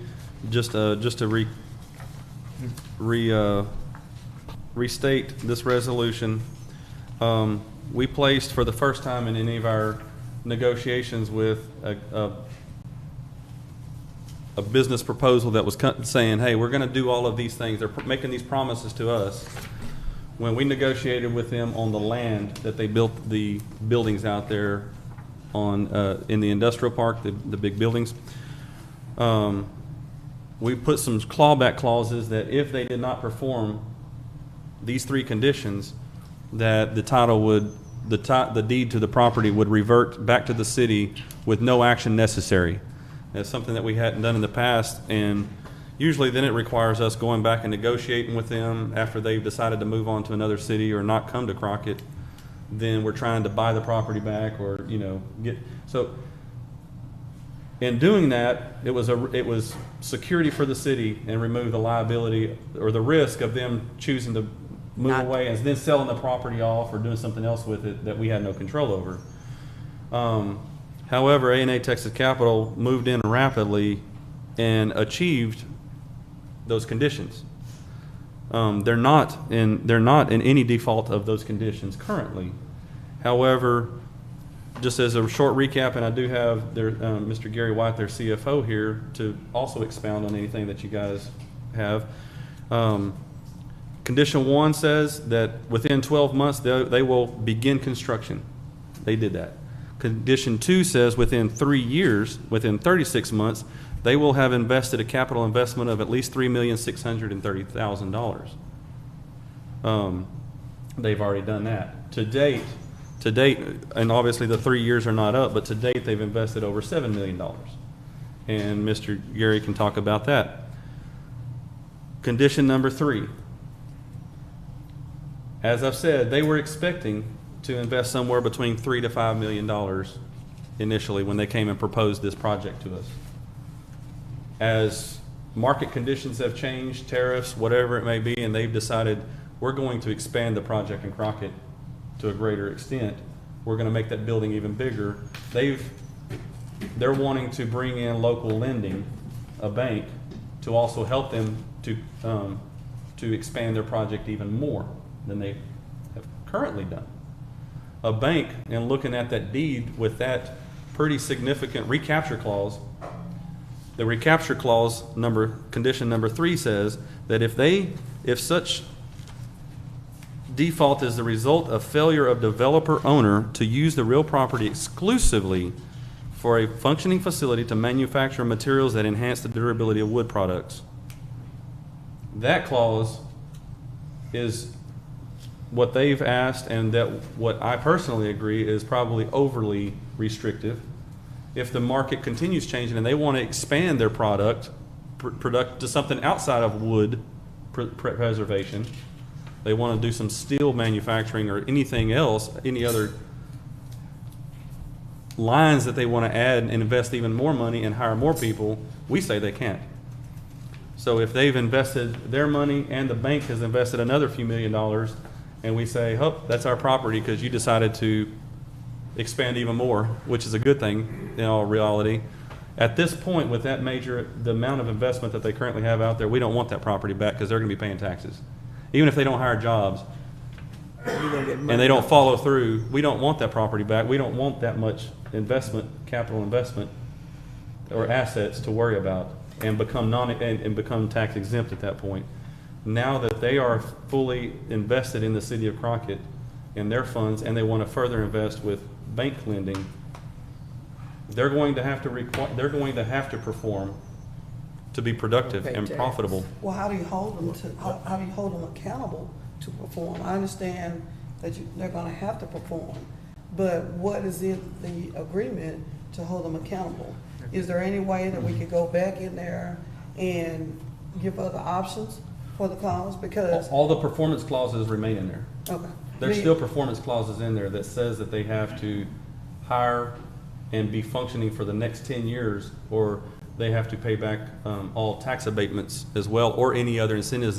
Just to restate this resolution, we placed for the first time in any of our negotiations with a business proposal that was saying, hey, we're going to do all of these things. They're making these promises to us. When we negotiated with them on the land that they built the buildings out there on in the industrial park, the big buildings, we put some clawback clauses that if they did not perform these 3 conditions, that the title would, the deed to the property would revert back to the city with no action necessary. That's something that we hadn't done in the past, and usually then it requires us going back and negotiating with them after they've decided to move on to another city or not come to Crockett. Then we're trying to buy the property back, or get so. In doing that, it was security for the city and remove the liability or the risk of them choosing to move away and then selling the property off or doing something else with it that we had no control over. However, A&A Texas Capital moved in rapidly and achieved those conditions. They're not in any default of those conditions currently. However, just as a short recap, and I do have Mr. Gary White, their CFO, here to also expound on anything that you guys have. Condition 1 says that within 12 months they will begin construction. They did that. Condition 2 says within 3 years, within 36 months, they will have invested a capital investment of at least $3,630,000. They've already done that. To date, and obviously the 3 years are not up, but to date they've invested over $7 million. And Mr. Gary can talk about that. Condition number 3. As I've said, they were expecting to invest somewhere between $3 to $5 million initially when they came and proposed this project to us. As market conditions have changed, tariffs, whatever it may be, and they've decided we're going to expand the project in Crockett to a greater extent, we're going to make that building even bigger. They're wanting to bring in local lending, a bank, to also help them to expand their project even more than they have currently done. A bank, and looking at that deed with that pretty significant recapture clause, the recapture clause condition number 3 says that if such default is the result of failure of developer owner to use the real property exclusively for a functioning facility to manufacture materials that enhance the durability of wood products. That clause is what they've asked, and that what I personally agree is probably overly restrictive. If the market continues changing and they want to expand their product to something outside of wood preservation, they want to do some steel manufacturing or anything else, any other lines that they want to add and invest even more money and hire more people, we say they can't. So if they've invested their money and the bank has invested another few $1 million, and we say, oh, that's our property because you decided to expand even more, which is a good thing in all reality. At this point, with that the amount of investment that they currently have out there, we don't want that property back because they're going to be paying taxes. Even if they don't hire jobs and they don't follow through, we don't want that property back. We don't want that much investment, capital investment, or assets to worry about and become tax exempt at that point. Now that they are fully invested in the city of Crockett and their funds, and they want to further invest with bank lending, they're going to have to perform to be productive and profitable. Well, how do you hold them how do you hold them accountable to perform? I understand that they're going to have to perform, but what is in the agreement to hold them accountable? Is there any way that we could go back in there and give other options for the clause? Because, All the performance clauses remain in there. okay. There's still performance clauses in there that says that they have to hire and be functioning for the next 10 years, or they have to pay back all tax abatements as well, or any other incentives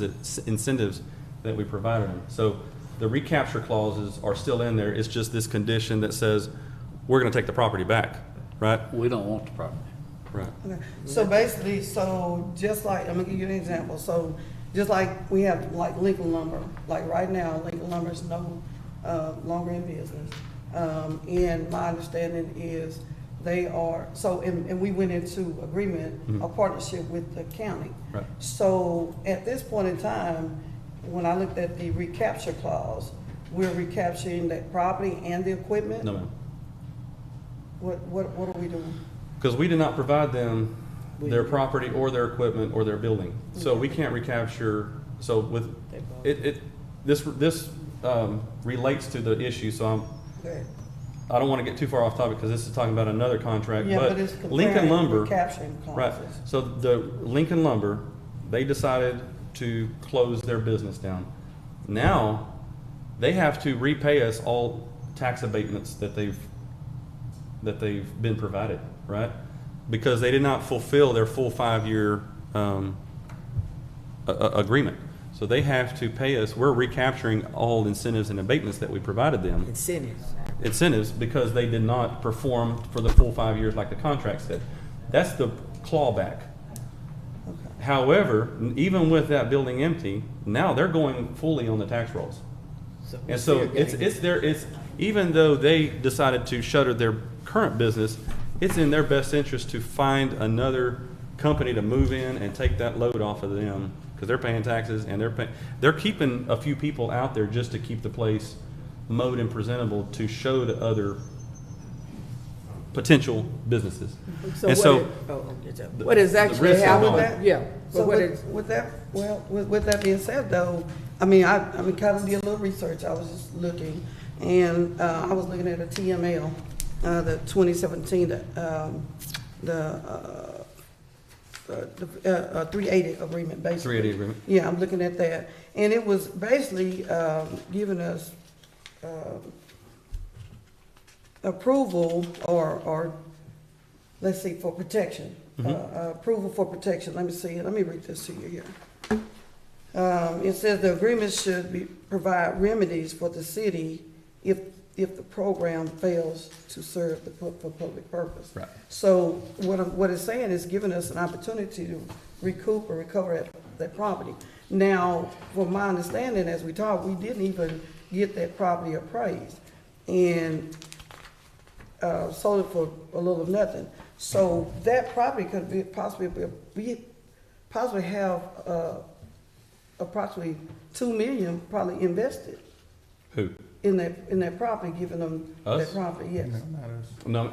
that we provided them. So the recapture clauses are still in there. It's just this condition that says we're going to take the property back, right? We don't want the property. Right. Okay. So basically, so just like, I'm gonna give you an example. So just like we have like Lincoln Lumber, like right now, Lincoln Lumber is no longer in business. And my understanding is they are, so, and we went into agreement, a partnership with the county. Right. So at this point in time, when I looked at the recapture clause, we're recapturing that property and the equipment? No, ma'am. What are we doing? Because we did not provide them their property or their equipment or their building. So we can't recapture, so with, this relates to the issue, so Okay. I don't want to get too far off topic because this is talking about another contract, Yeah, but it's but comparing Lincoln Lumber. recapturing Right, clauses. so the Lincoln Lumber, they decided to close their business down. Now, they have to repay us all tax abatements that they've been provided, right? Because they did not fulfill their full 5-year agreement. So they have to pay us, we're recapturing all incentives and abatements that we provided them. Incentives because they did not perform for the full 5 years like the contract said. That's the clawback. However, even with that building empty, now they're going fully on the tax rolls. And so it's even though they decided to shutter their current business, it's in their best interest to find another company to move in and take that load off of them because they're paying taxes and they're keeping a few people out there just to keep the place mowed and presentable to show to other potential businesses. What is actually risk happening? involved. Yeah. So But what is, with that, well, with that being said though, I mean, I kind of did a little research. I was just looking and, I was looking at a TML, the 2017, the 380 agreement basically. 380 agreement. Yeah, I'm looking at that. And it was basically, giving us, approval or let's see, for protection. Approval for protection. Let me see. Let me read this to you here. It says the agreement should provide remedies for the city if the program fails to serve for public purpose. Right. So what it's saying is giving us an opportunity to recoup or recover that property. Now, from my understanding, as we talked, we didn't even get that property appraised and sold it for a little of nothing. So that property could possibly have approximately $2 million probably invested. Who? In that property, giving them Us? that property, yes. No,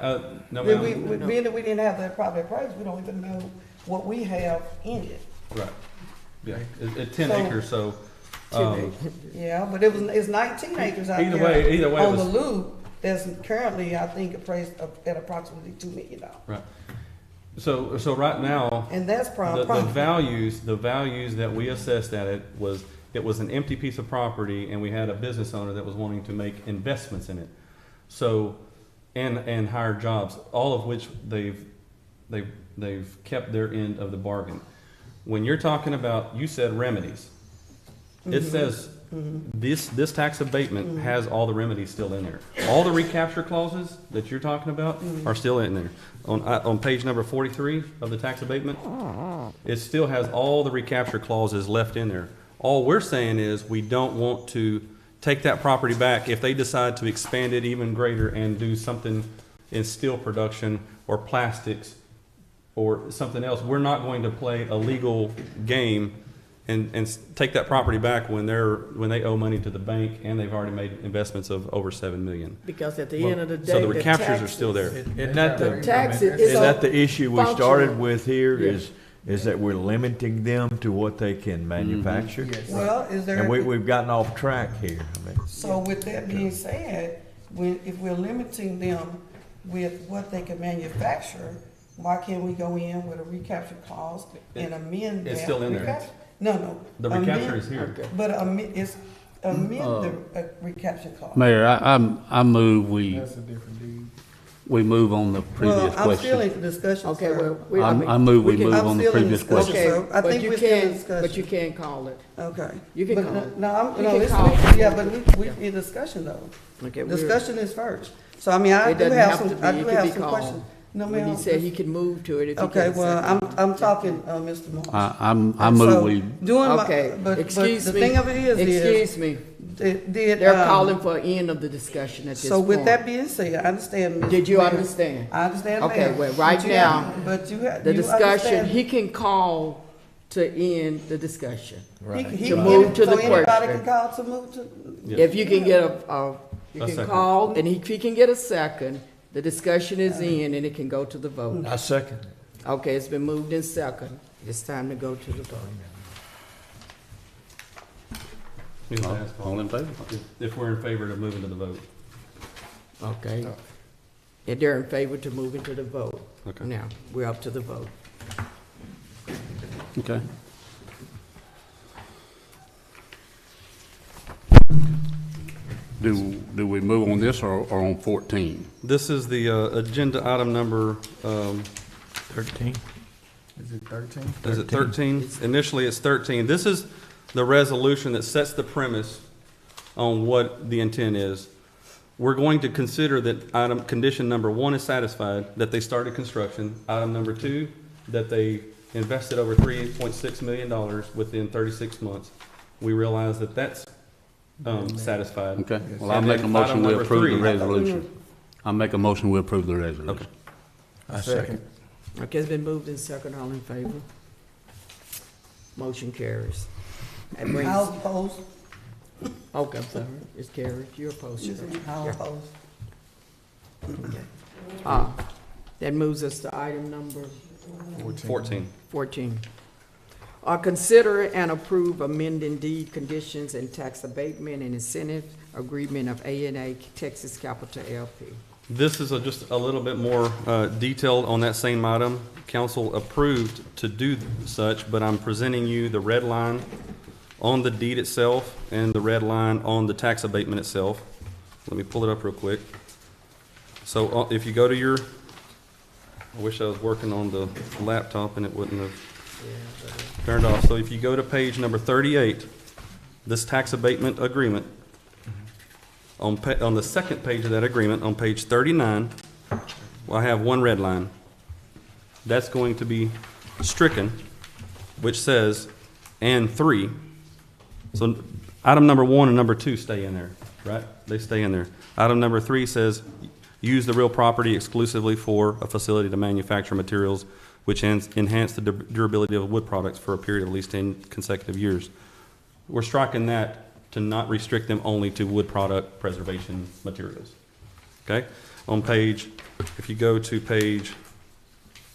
no, Then ma'am. being that we didn't have that property appraised, we don't even know what we have in it. Right. Yeah, it's 10 So- acres, so. Yeah, but it's 19 acres out Either there. way, it On the was- loop, that's currently, I think, appraised at approximately $2 million. Right. So right now, And that's the prime. values that we assessed at it was an empty piece of property and we had a business owner that was wanting to make investments in it. So, and hire jobs, all of which they've kept their end of the bargain. When you're talking about, you said remedies. It says this tax abatement has all the remedies still in there. All the recapture clauses that you're talking about are still in there. On page number 43 of the tax abatement, it still has all the recapture clauses left in there. All we're saying is we don't want to take that property back if they decide to expand it even greater and do something in steel production or plastics or something else. We're not going to play a legal game and take that property back when they owe money to the bank and they've already made investments of over $7 million. because at the end of the day, So the recaptures are still there. Isn't that The taxes is Isn't that the issue we started functional. with here, Yeah. is that we're limiting them to what they can manufacture? Well, is there? And we've gotten off track here. I mean, So with that being said, if we're limiting them with what they can manufacture, why can't we go in with a recapture clause and amend that? It's still in there. recapture? No. The amend- recapture is here. But it's amend the recapture clause. Mayor, I move That's a different deed. we move on the previous Well, I'm still question. in discussion, Okay, sir. well, I move we move I'm on the still in previous discussion. question. Okay, sir. I but think you we're still in can't, discussion. but you can't call it. Okay. You can But call it. No, You no, can listen, call it. yeah, but we in discussion though. Okay, we're- Discussion is first. So I mean, I It do doesn't have have some, to be. I It do can have be some called. questions. No, When ma'am. he said he can move to it if he Okay, gets a well, second. I'm talking, Mr. Moore. I And move so, we, doing my- Okay, but excuse the me. thing of it is, Excuse me. did, They're um, calling for an end of the discussion at this So with point. that being said, I understand, Ms. Did you Mayor. understand? I understand, Okay, ma'am. well, right But you now, have- But you have, The you discussion, understand- he can call to end the discussion. he to can- move to the So anybody question. can call to move to, Yes. If you can get you A can second. call, and if he can get a second, the discussion is in and it can go to the vote. I second. Okay, it's been moved in second. It's time to go to the vote. You know, ask all in favor? If we're in favor of moving to the vote. Okay? If they're in favor to move into the vote. Okay. Now, we're up to the vote. okay. Do we move on this or on 14? This is the agenda item number, 13. Is it 13? is it 13? Initially, it's 13. This is the resolution that sets the premise on what the intent is. We're going to consider that condition number 1 is satisfied, that they started construction. Item number 2, that they invested over $3.6 million within 36 months. We realize that that's satisfied. Okay, well, I'll And make a then motion item we number approve the 3. resolution. I'll make a motion we approve the resolution. Okay. I second. Okay, it's been moved in second. All in favor? Motion carries. That brings, I'll oppose. okay, I'm sorry. It's carried. You're opposed to that. I'll Yeah. oppose. That moves us to item number 14. 14. Consider and approve amending deed conditions and tax abatement and incentive agreement of A&A Texas Capital LP. This is just a little bit more detailed on that same item. Council approved to do such, but I'm presenting you the red line on the deed itself and the red line on the tax abatement itself. Let me pull it up real quick. So if you go to your, I wish I was working on the laptop and it wouldn't have turned off. So if you go to page number 38, this tax abatement agreement, on the second page of that agreement, on page 39, well, I have one red line. That's going to be stricken, which says, and 3. So item number 1 and number 2 stay in there, right? They stay in there. Item number 3 says, use the real property exclusively for a facility to manufacture materials which enhance the durability of wood products for a period of at least 10 consecutive years. We're striking that to not restrict them only to wood product preservation materials. Okay? On page, if you go to page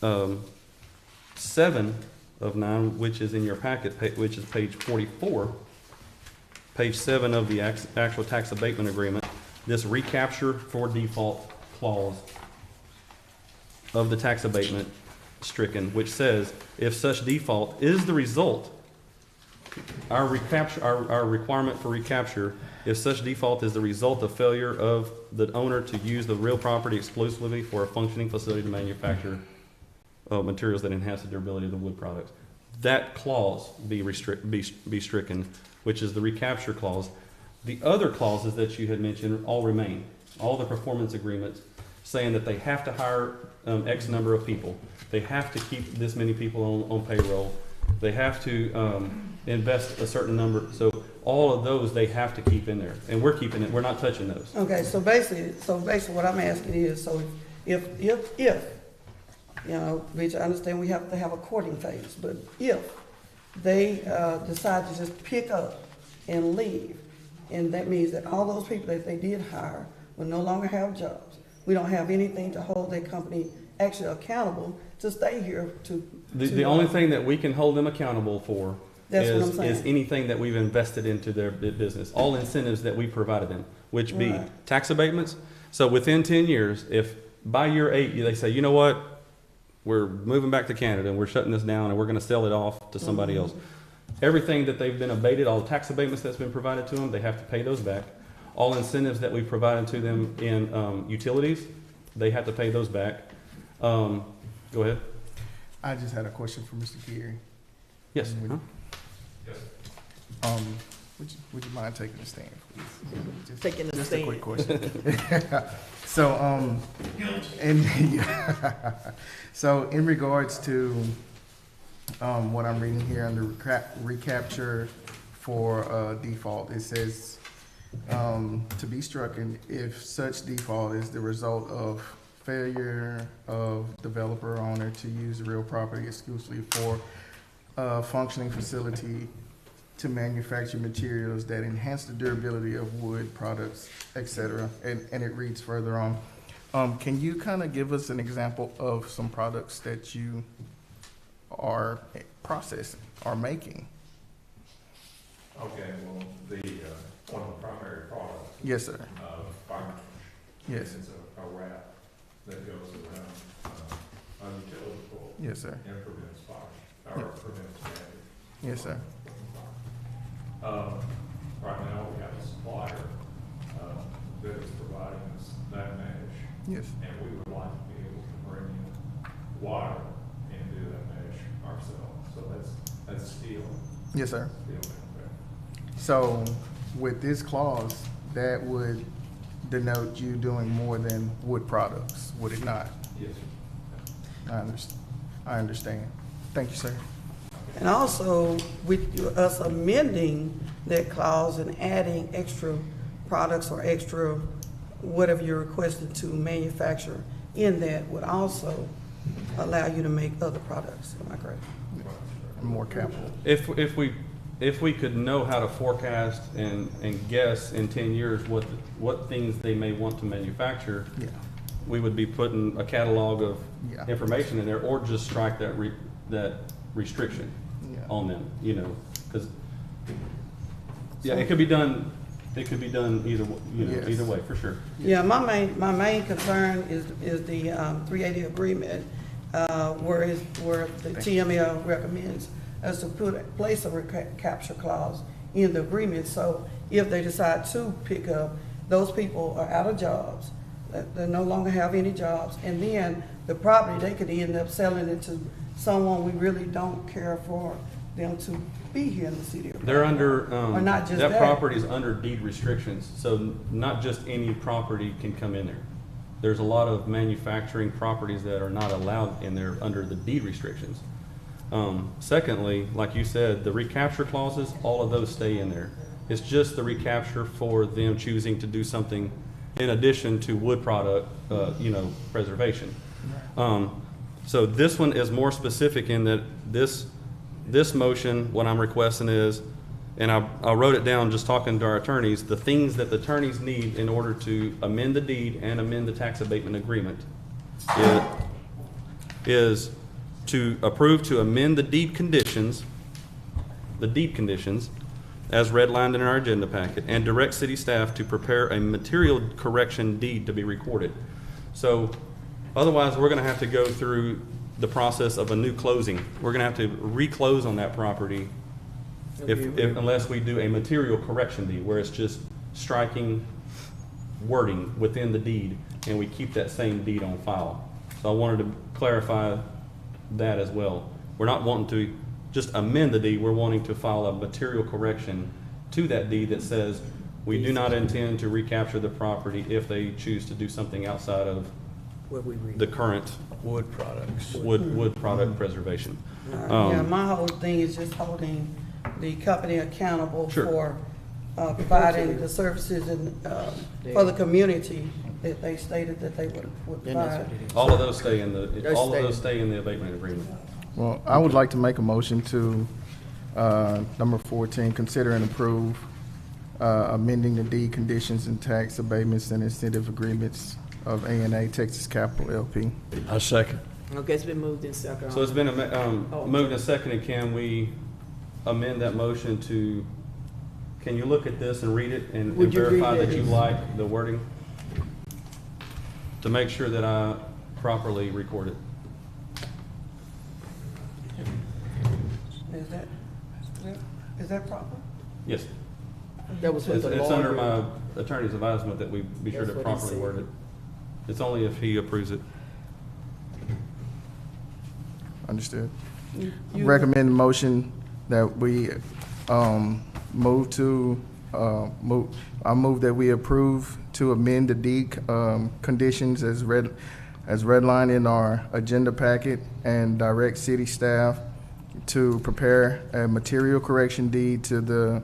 7 of 9, which is in your packet, which is page 44, page 7 of the actual tax abatement agreement, this recapture for default clause of the tax abatement stricken, which says, if such default is the result, our requirement for recapture, if such default is the result of failure of the owner to use the real property exclusively for a functioning facility to manufacture materials that enhance the durability of the wood products, that clause be stricken, which is the recapture clause. The other clauses that you had mentioned all remain. All the performance agreements saying that they have to hire X number of people. They have to keep this many people on payroll. They have to invest a certain number. So all of those they have to keep in there, and we're keeping it. We're not touching those. Okay, so basically what I'm asking is, so if, you know, which I understand we have to have a courting phase, but if they decide to just pick up and leave, and that means that all those people that they did hire will no longer have jobs, we don't have anything to hold their company actually accountable to stay here to. The only thing that we can hold them accountable for That's what I'm is saying. anything that we've invested into their business, all incentives that we provided them, which be Right. tax abatements. So within 10 years, if by year 8 they say, you know what, we're moving back to Canada and we're shutting this down and we're gonna sell it off to somebody else. Everything that they've been abated, all the tax abatements that's been provided to them, they have to pay those back. All incentives that we've provided to them in utilities, they have to pay those back. Go ahead. I just had a question for Mr. Geary. Yes. Would you mind taking a stand, please? Just- Taking a just stand. a quick question. So, so in regards to, what I'm reading here under recapture for, default, it says, to be stricken if such default is the result of failure of developer or owner to use the real property exclusively for a functioning facility to manufacture materials that enhance the durability of wood products, et cetera. And it reads further on. Can you kind of give us an example of some products that you are processing or making? Okay, well, one of the primary products, Yes, sir. fire. Yes. It's a wrap that goes around, a utility pole Yes, sir. and prevents fire, or prevents damage. Yes, sir. Right now, we have a supplier, that is providing us that mesh, Yes. and we would like to be able to bring in water and do that mesh ourselves. So that's steel Yes, sir. manufacturing. So with this clause, that would denote you doing more than wood products, would it not? Yes, sir. I understand. Thank you, sir. And also, with us amending that clause and adding extra products or extra whatever you're requesting to manufacture in that would also allow you to make other products. Am I correct? More capital. If we could know how to forecast and guess in 10 years what things they may want to manufacture, Yeah. we would be putting a catalog of Yeah. information in there, or just strike that restriction Yeah. on them, because, yeah, it could be done either, Yes. either way, for sure. Yeah, my main concern is the 380 agreement, where the TML recommends us to place a recapture clause in the agreement. So if they decide to pick up, those people are out of jobs, they no longer have any jobs, and then the property, they could end up selling it to someone we really don't care for them to be here in the city of They're Groundwater. under, Or not just that property's under deed restrictions, so not just any property can come in there. There's a lot of manufacturing properties that are not allowed in there under the deed restrictions. Secondly, like you said, the recapture clauses, all of those stay in there. It's just the recapture for them choosing to do something in addition to wood product, preservation. So this one is more specific in that this motion, what I'm requesting is, and I wrote it down just talking to our attorneys, the things that the attorneys need in order to amend the deed and amend the tax abatement agreement is to approve to amend the deed conditions as redlined in our agenda packet, and direct city staff to prepare a material correction deed to be recorded. So otherwise, we're gonna have to go through the process of a new closing. We're gonna have to reclose on that property unless we do a material correction deed, where it's just striking wording within the deed, and we keep that same deed on file. So I wanted to clarify that as well. We're not wanting to just amend the deed, we're wanting to file a material correction to that deed that says we do not intend to recapture the property if they choose to do something outside of the current Wood products. wood product preservation. Yeah, my whole thing is just holding the company accountable Sure. for providing the services and for the community that they stated that they would provide. All of those stay in the abatement agreement. Well, I would like to make a motion to, number 14, consider and approve amending the deed conditions and tax abatements and incentive agreements of A&A Texas Capital LP. I second. Okay, it's been moved in second. So it's been moved and seconded. Can we amend that motion to, can you look at this and read it and Would you read verify it? that you like the wording? To make sure that I properly record it. Is that proper? Yes. That was what It's the it's under lawyer. my attorney's advisement that we be sure to That's what he properly said. word it. It's only if he approves it. Understood. You- Recommend motion that we move to, I move that we approve to amend the deed conditions as redlined in our agenda packet and direct city staff to prepare a material correction deed to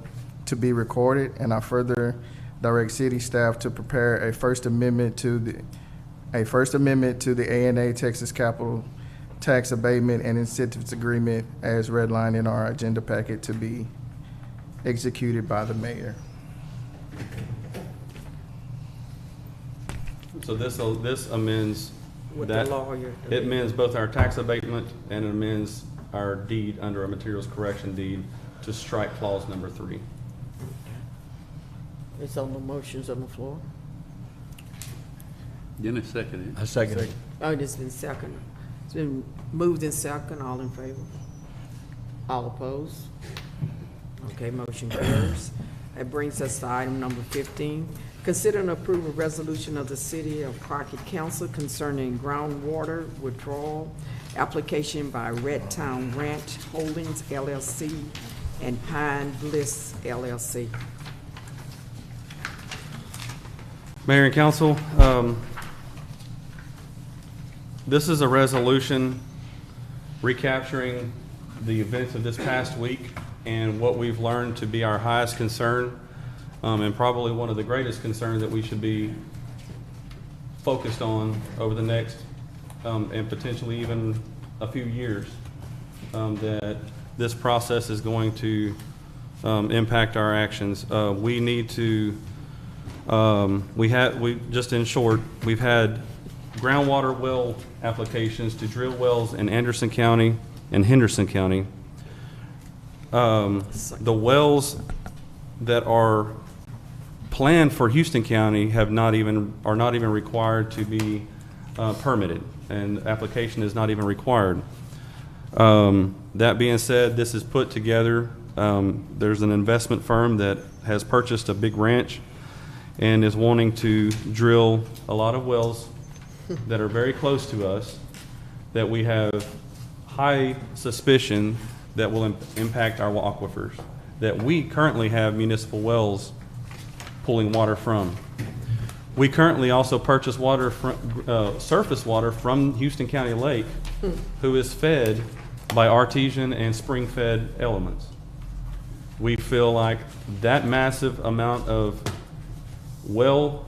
be recorded, and I further direct city staff to prepare a First Amendment to the A&A Texas Capital Tax Abatement and Incentives Agreement as redlined in our agenda packet to be executed by the mayor. So this amends With the that. lawyer. It amends both our tax abatement and it amends our deed under a materials correction deed to strike clause number 3. It's on the motions on the floor. Then it's seconded. I second it. Oh, it's been seconded. It's been moved in second. All in favor? All opposed? Okay, motion carries. That brings us to item number 15. Consider and approve a resolution of the City of Crockett Council concerning groundwater withdrawal application by Red Town Ranch Holdings LLC and Pine Bliss LLC. Mayor and council, this is a resolution recapturing the events of this past week and what we've learned to be our highest concern, and probably one of the greatest concerns that we should be focused on over the next and potentially even a few years, that this process is going to impact our actions. We need to, just in short, we've had groundwater well applications to drill wells in Anderson County and Henderson County. The wells that are planned for Houston County are not even required to be permitted, and application is not even required. That being said, this is put together. There's an investment firm that has purchased a big ranch and is wanting to drill a lot of wells that are very close to us, that we have high suspicion that will impact our aquifers, that we currently have municipal wells pulling water from. We currently also purchase water from, surface water from Houston County Lake, who is fed by artesian and spring-fed elements. We feel like that massive amount of well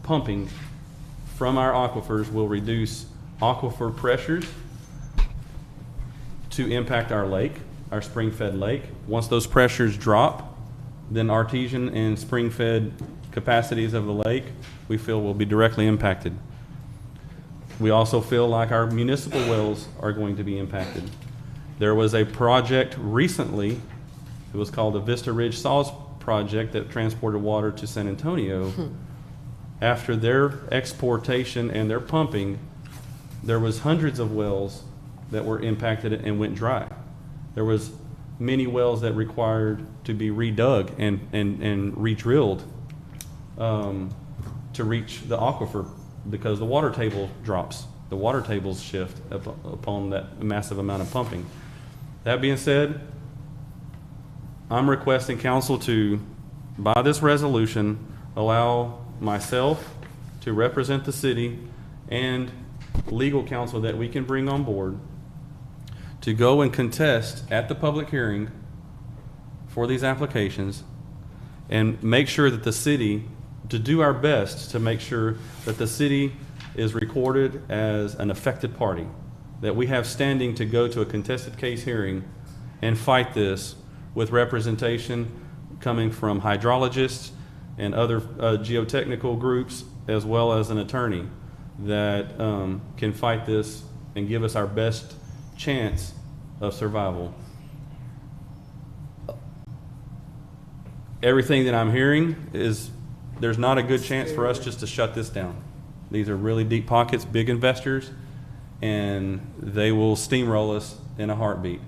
pumping from our aquifers will reduce aquifer pressures to impact our lake, our spring-fed lake. Once those pressures drop, then artesian and spring-fed capacities of the lake, we feel, will be directly impacted. We also feel like our municipal wells are going to be impacted. There was a project recently, it was called the Vista Ridge Saws Project, that transported water to San Antonio. After their exportation and their pumping, there was hundreds of wells that were impacted and went dry. There was many wells that required to be redug and re-drilled to reach the aquifer, because the water table drops. The water tables shift upon that massive amount of pumping. That being said, I'm requesting council to, by this resolution, allow myself to represent the city and legal counsel that we can bring on board to go and contest at the public hearing for these applications, and make sure that the city, to do our best to make sure that the city is recorded as an affected party, that we have standing to go to a contested case hearing and fight this with representation coming from hydrologists and other geotechnical groups, as well as an attorney that can fight this and give us our best chance of survival. Everything that I'm hearing is there's not a good chance for us just to shut this down. These are really deep pockets, big investors, and they will steamroll us in a heartbeat.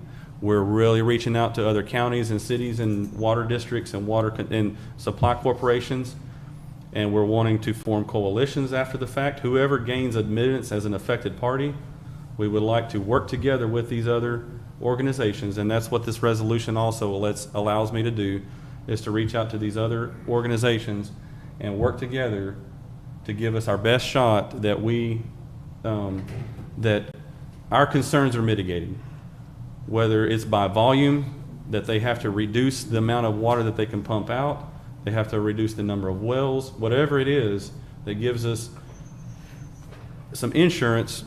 We're really reaching out to other counties and cities and water districts and and supply corporations, and we're wanting to form coalitions after the fact. Whoever gains admittance as an affected party, we would like to work together with these other organizations, and that's what this resolution also allows me to do, is to reach out to these other organizations and work together to give us our best shot that that our concerns are mitigated. Whether it's by volume, that they have to reduce the amount of water that they can pump out, they have to reduce the number of wells, whatever it is that gives us some insurance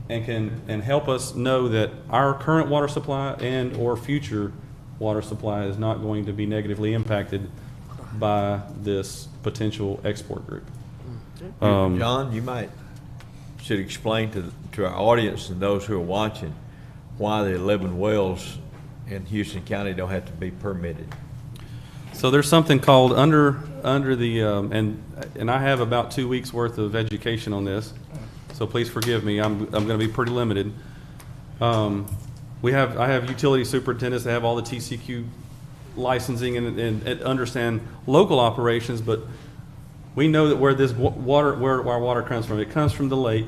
and help us know that our current water supply and or future water supply is not going to be negatively impacted by this potential export group. John, you should explain to our audience and those who are watching why the 11 wells in Houston County don't have to be permitted. So there's something called under the and I have about 2 weeks worth of education on this, so please forgive me. I'm going to be pretty limited. I have utility superintendents that have all the TCQ licensing and understand local operations, but we know that where our water comes from, it comes from the lake,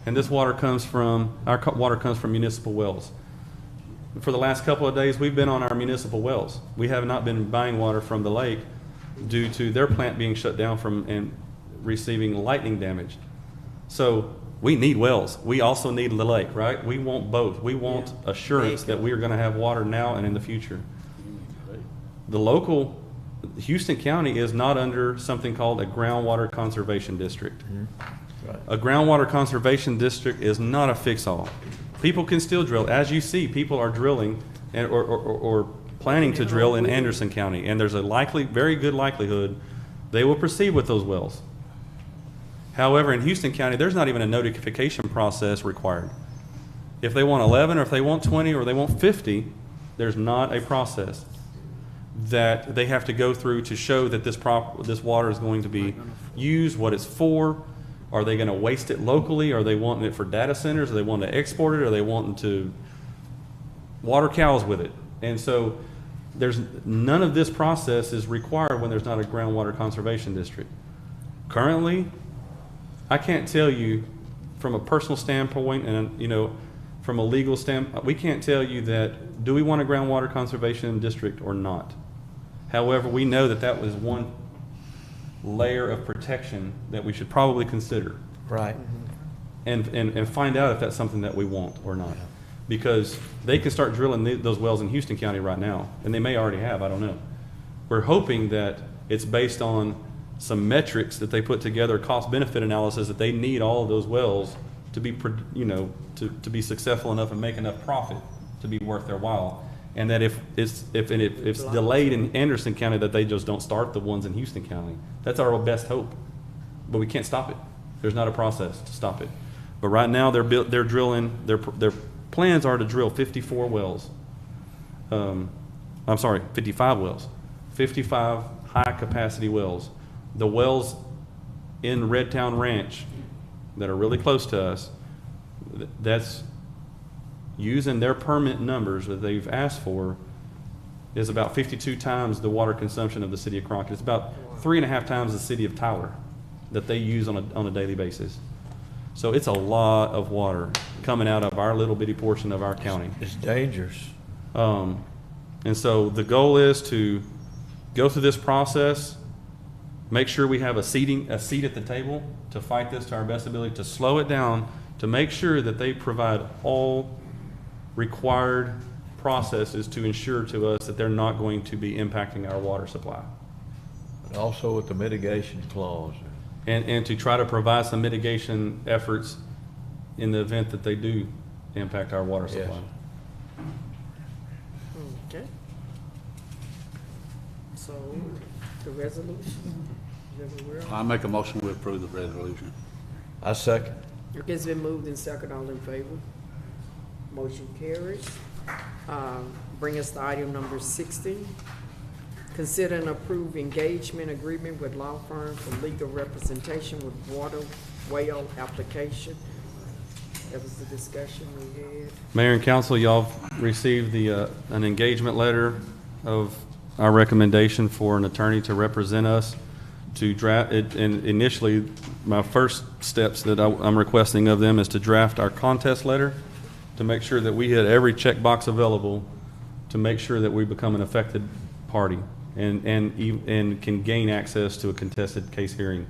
and this water comes from municipal wells. For the last couple of days, we've been on our municipal wells. We have not been buying water from the lake due to their plant being shut down and receiving lightning damage. So we need wells. We also need the lake, right? We want both. We want assurance that we are going to have water now and in the future. The local Houston County is not under something called a groundwater conservation district. Right. A groundwater conservation district is not a fix-all. People can still drill. As you see, people are drilling or planning to drill in Anderson County, and there's a very good likelihood they will proceed with those wells. However, in Houston County, there's not even a notification process required. If they want 11 or if they want 20 or they want 50, there's not a process that they have to go through to show that this water is going to be used, what it's for. Are they going to waste it locally? Are they wanting it for data centers? Are they wanting to export it? Are they wanting to water cows with it? And so there's none of this process is required when there's not a groundwater conservation district. Currently, I can't tell you from a personal standpoint and from a legal standpoint, we can't tell you that do we want a groundwater conservation district or not. However, we know that was one layer of protection that we should probably consider. Right. And find out if that's something that we want or not. Because they can start drilling those wells in Houston County right now, and they may already have, I don't know. We're hoping that it's based on some metrics that they put together, cost-benefit analysis, that they need all of those wells to be, to be successful enough and make enough profit to be worth their while. And that if it's delayed in Anderson County, that they just don't start the ones in Houston County. That's our best hope. But we can't stop it. There's not a process to stop it. But right now they're drilling. Their plans are to drill 54 wells. 55 wells. 55 high-capacity wells. The wells in Redtown Ranch that are really close to us, that's using their permit numbers that they've asked for, is about 52 times the water consumption of the city of Crockett. It's about 3.5 times the city of Tyler that they use on a daily basis. So it's a lot of water coming out of our little bitty portion of our county. It's dangerous. And so the goal is to go through this process, make sure we have a seat at the table to fight this to our best ability, to slow it down, to make sure that they provide all required processes to ensure to us that they're not going to be impacting our water supply. And also with the mitigation clause. And to try to provide some mitigation efforts in the event that they do impact our water supply. Yes. Okay. So, the resolution, I make a motion to approve the resolution. I second. okay, it's been moved and second, all in favor? Motion carries. Bring us to item number 60. Consider and approve engagement agreement with law firm for legal representation with water well application That was the discussion we had. Mayor and council, y'all received the, an engagement letter of our recommendation for an attorney to represent us to draft it. And initially, my first steps that I'm requesting of them is to draft our contest letter to make sure that we hit every checkbox available to make sure that we become an affected party and can gain access to a contested case hearing.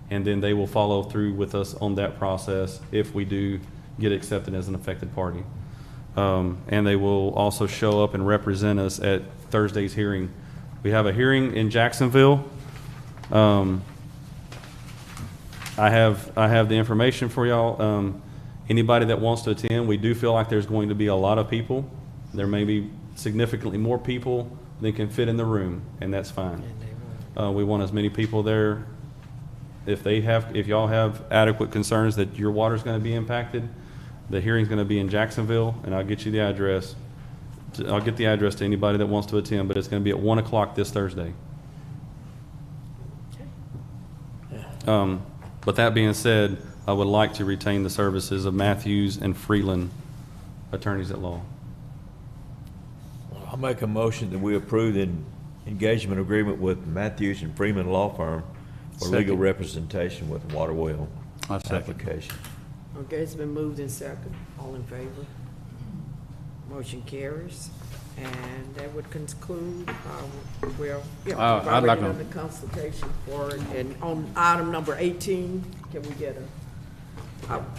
And then they will follow through with us on that process if we do get accepted as an affected party. And they will also show up and represent us at Thursday's hearing. We have a hearing in Jacksonville. I have the information for y'all. Anybody that wants to attend, we do feel like there's going to be a lot of people. There may be significantly more people than can fit in the room, and that's fine. We want as many people there. If y'all have adequate concerns that your water's going to be impacted, the hearing's going to be in Jacksonville, and I'll get you the address. I'll get the address to anybody that wants to attend, but it's going to be at 1 o'clock this Thursday. But that being said, I would like to retain the services of Matthews and Freeland, attorneys at law. I'll make a motion that we approve the engagement agreement with Matthews and Freeman Law Firm for legal representation with water well application. Okay, it's been moved in second. All in favor? Motion carries. And that would conclude, I'd we've like already to- done the consultation for it. And on item number 18, can we get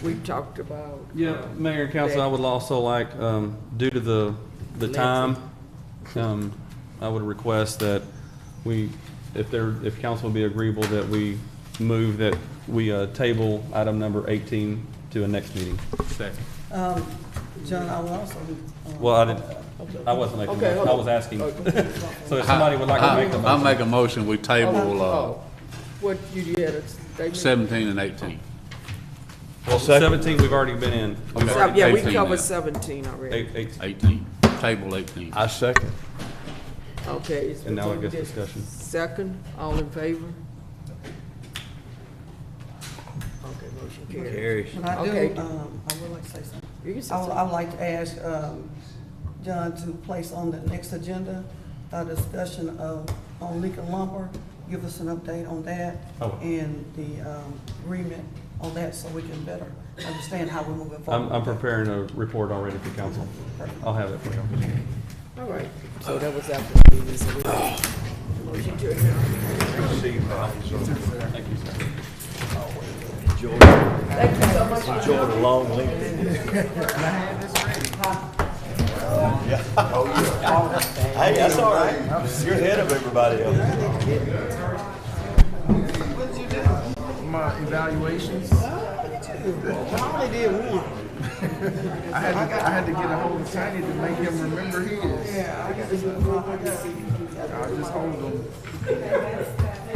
we've talked about. Yeah, Mayor and Council, I would also like, due to the time, I would request that if council would be agreeable, that we move that we table item number 18 to a next meeting. Second. John, I will also. Well, I wasn't making a motion, I was asking. So if somebody would like to make the I'll motion. make a motion, we table, What you had a statement? 17 and 18. Well, 17, we've already been in. We've already- Yeah, we 18 covered now. 17 already. 18, table 18. I second. Okay. It's And now I been guess moved in discussion. Second, all in favor? Okay, motion carries. Carries. But I do, Okay. I would like to say something. You can say I would like to ask John to place on the next agenda a discussion on Lincoln lumber. Give us an update on that Oh. and the agreement on that so we can better understand how we're moving forward. I'm preparing a report already for council. I'll have it for you. All right, so that was after the meeting, so we motion to adjourn. Thank you, sir. Thank you so much. Enjoy the long link. Hey, that's all right. You're ahead of everybody else. My evaluations, I only did one. I had to get a hold of Tiny to make him remember his. Yeah, I got to see. I'll just hold them.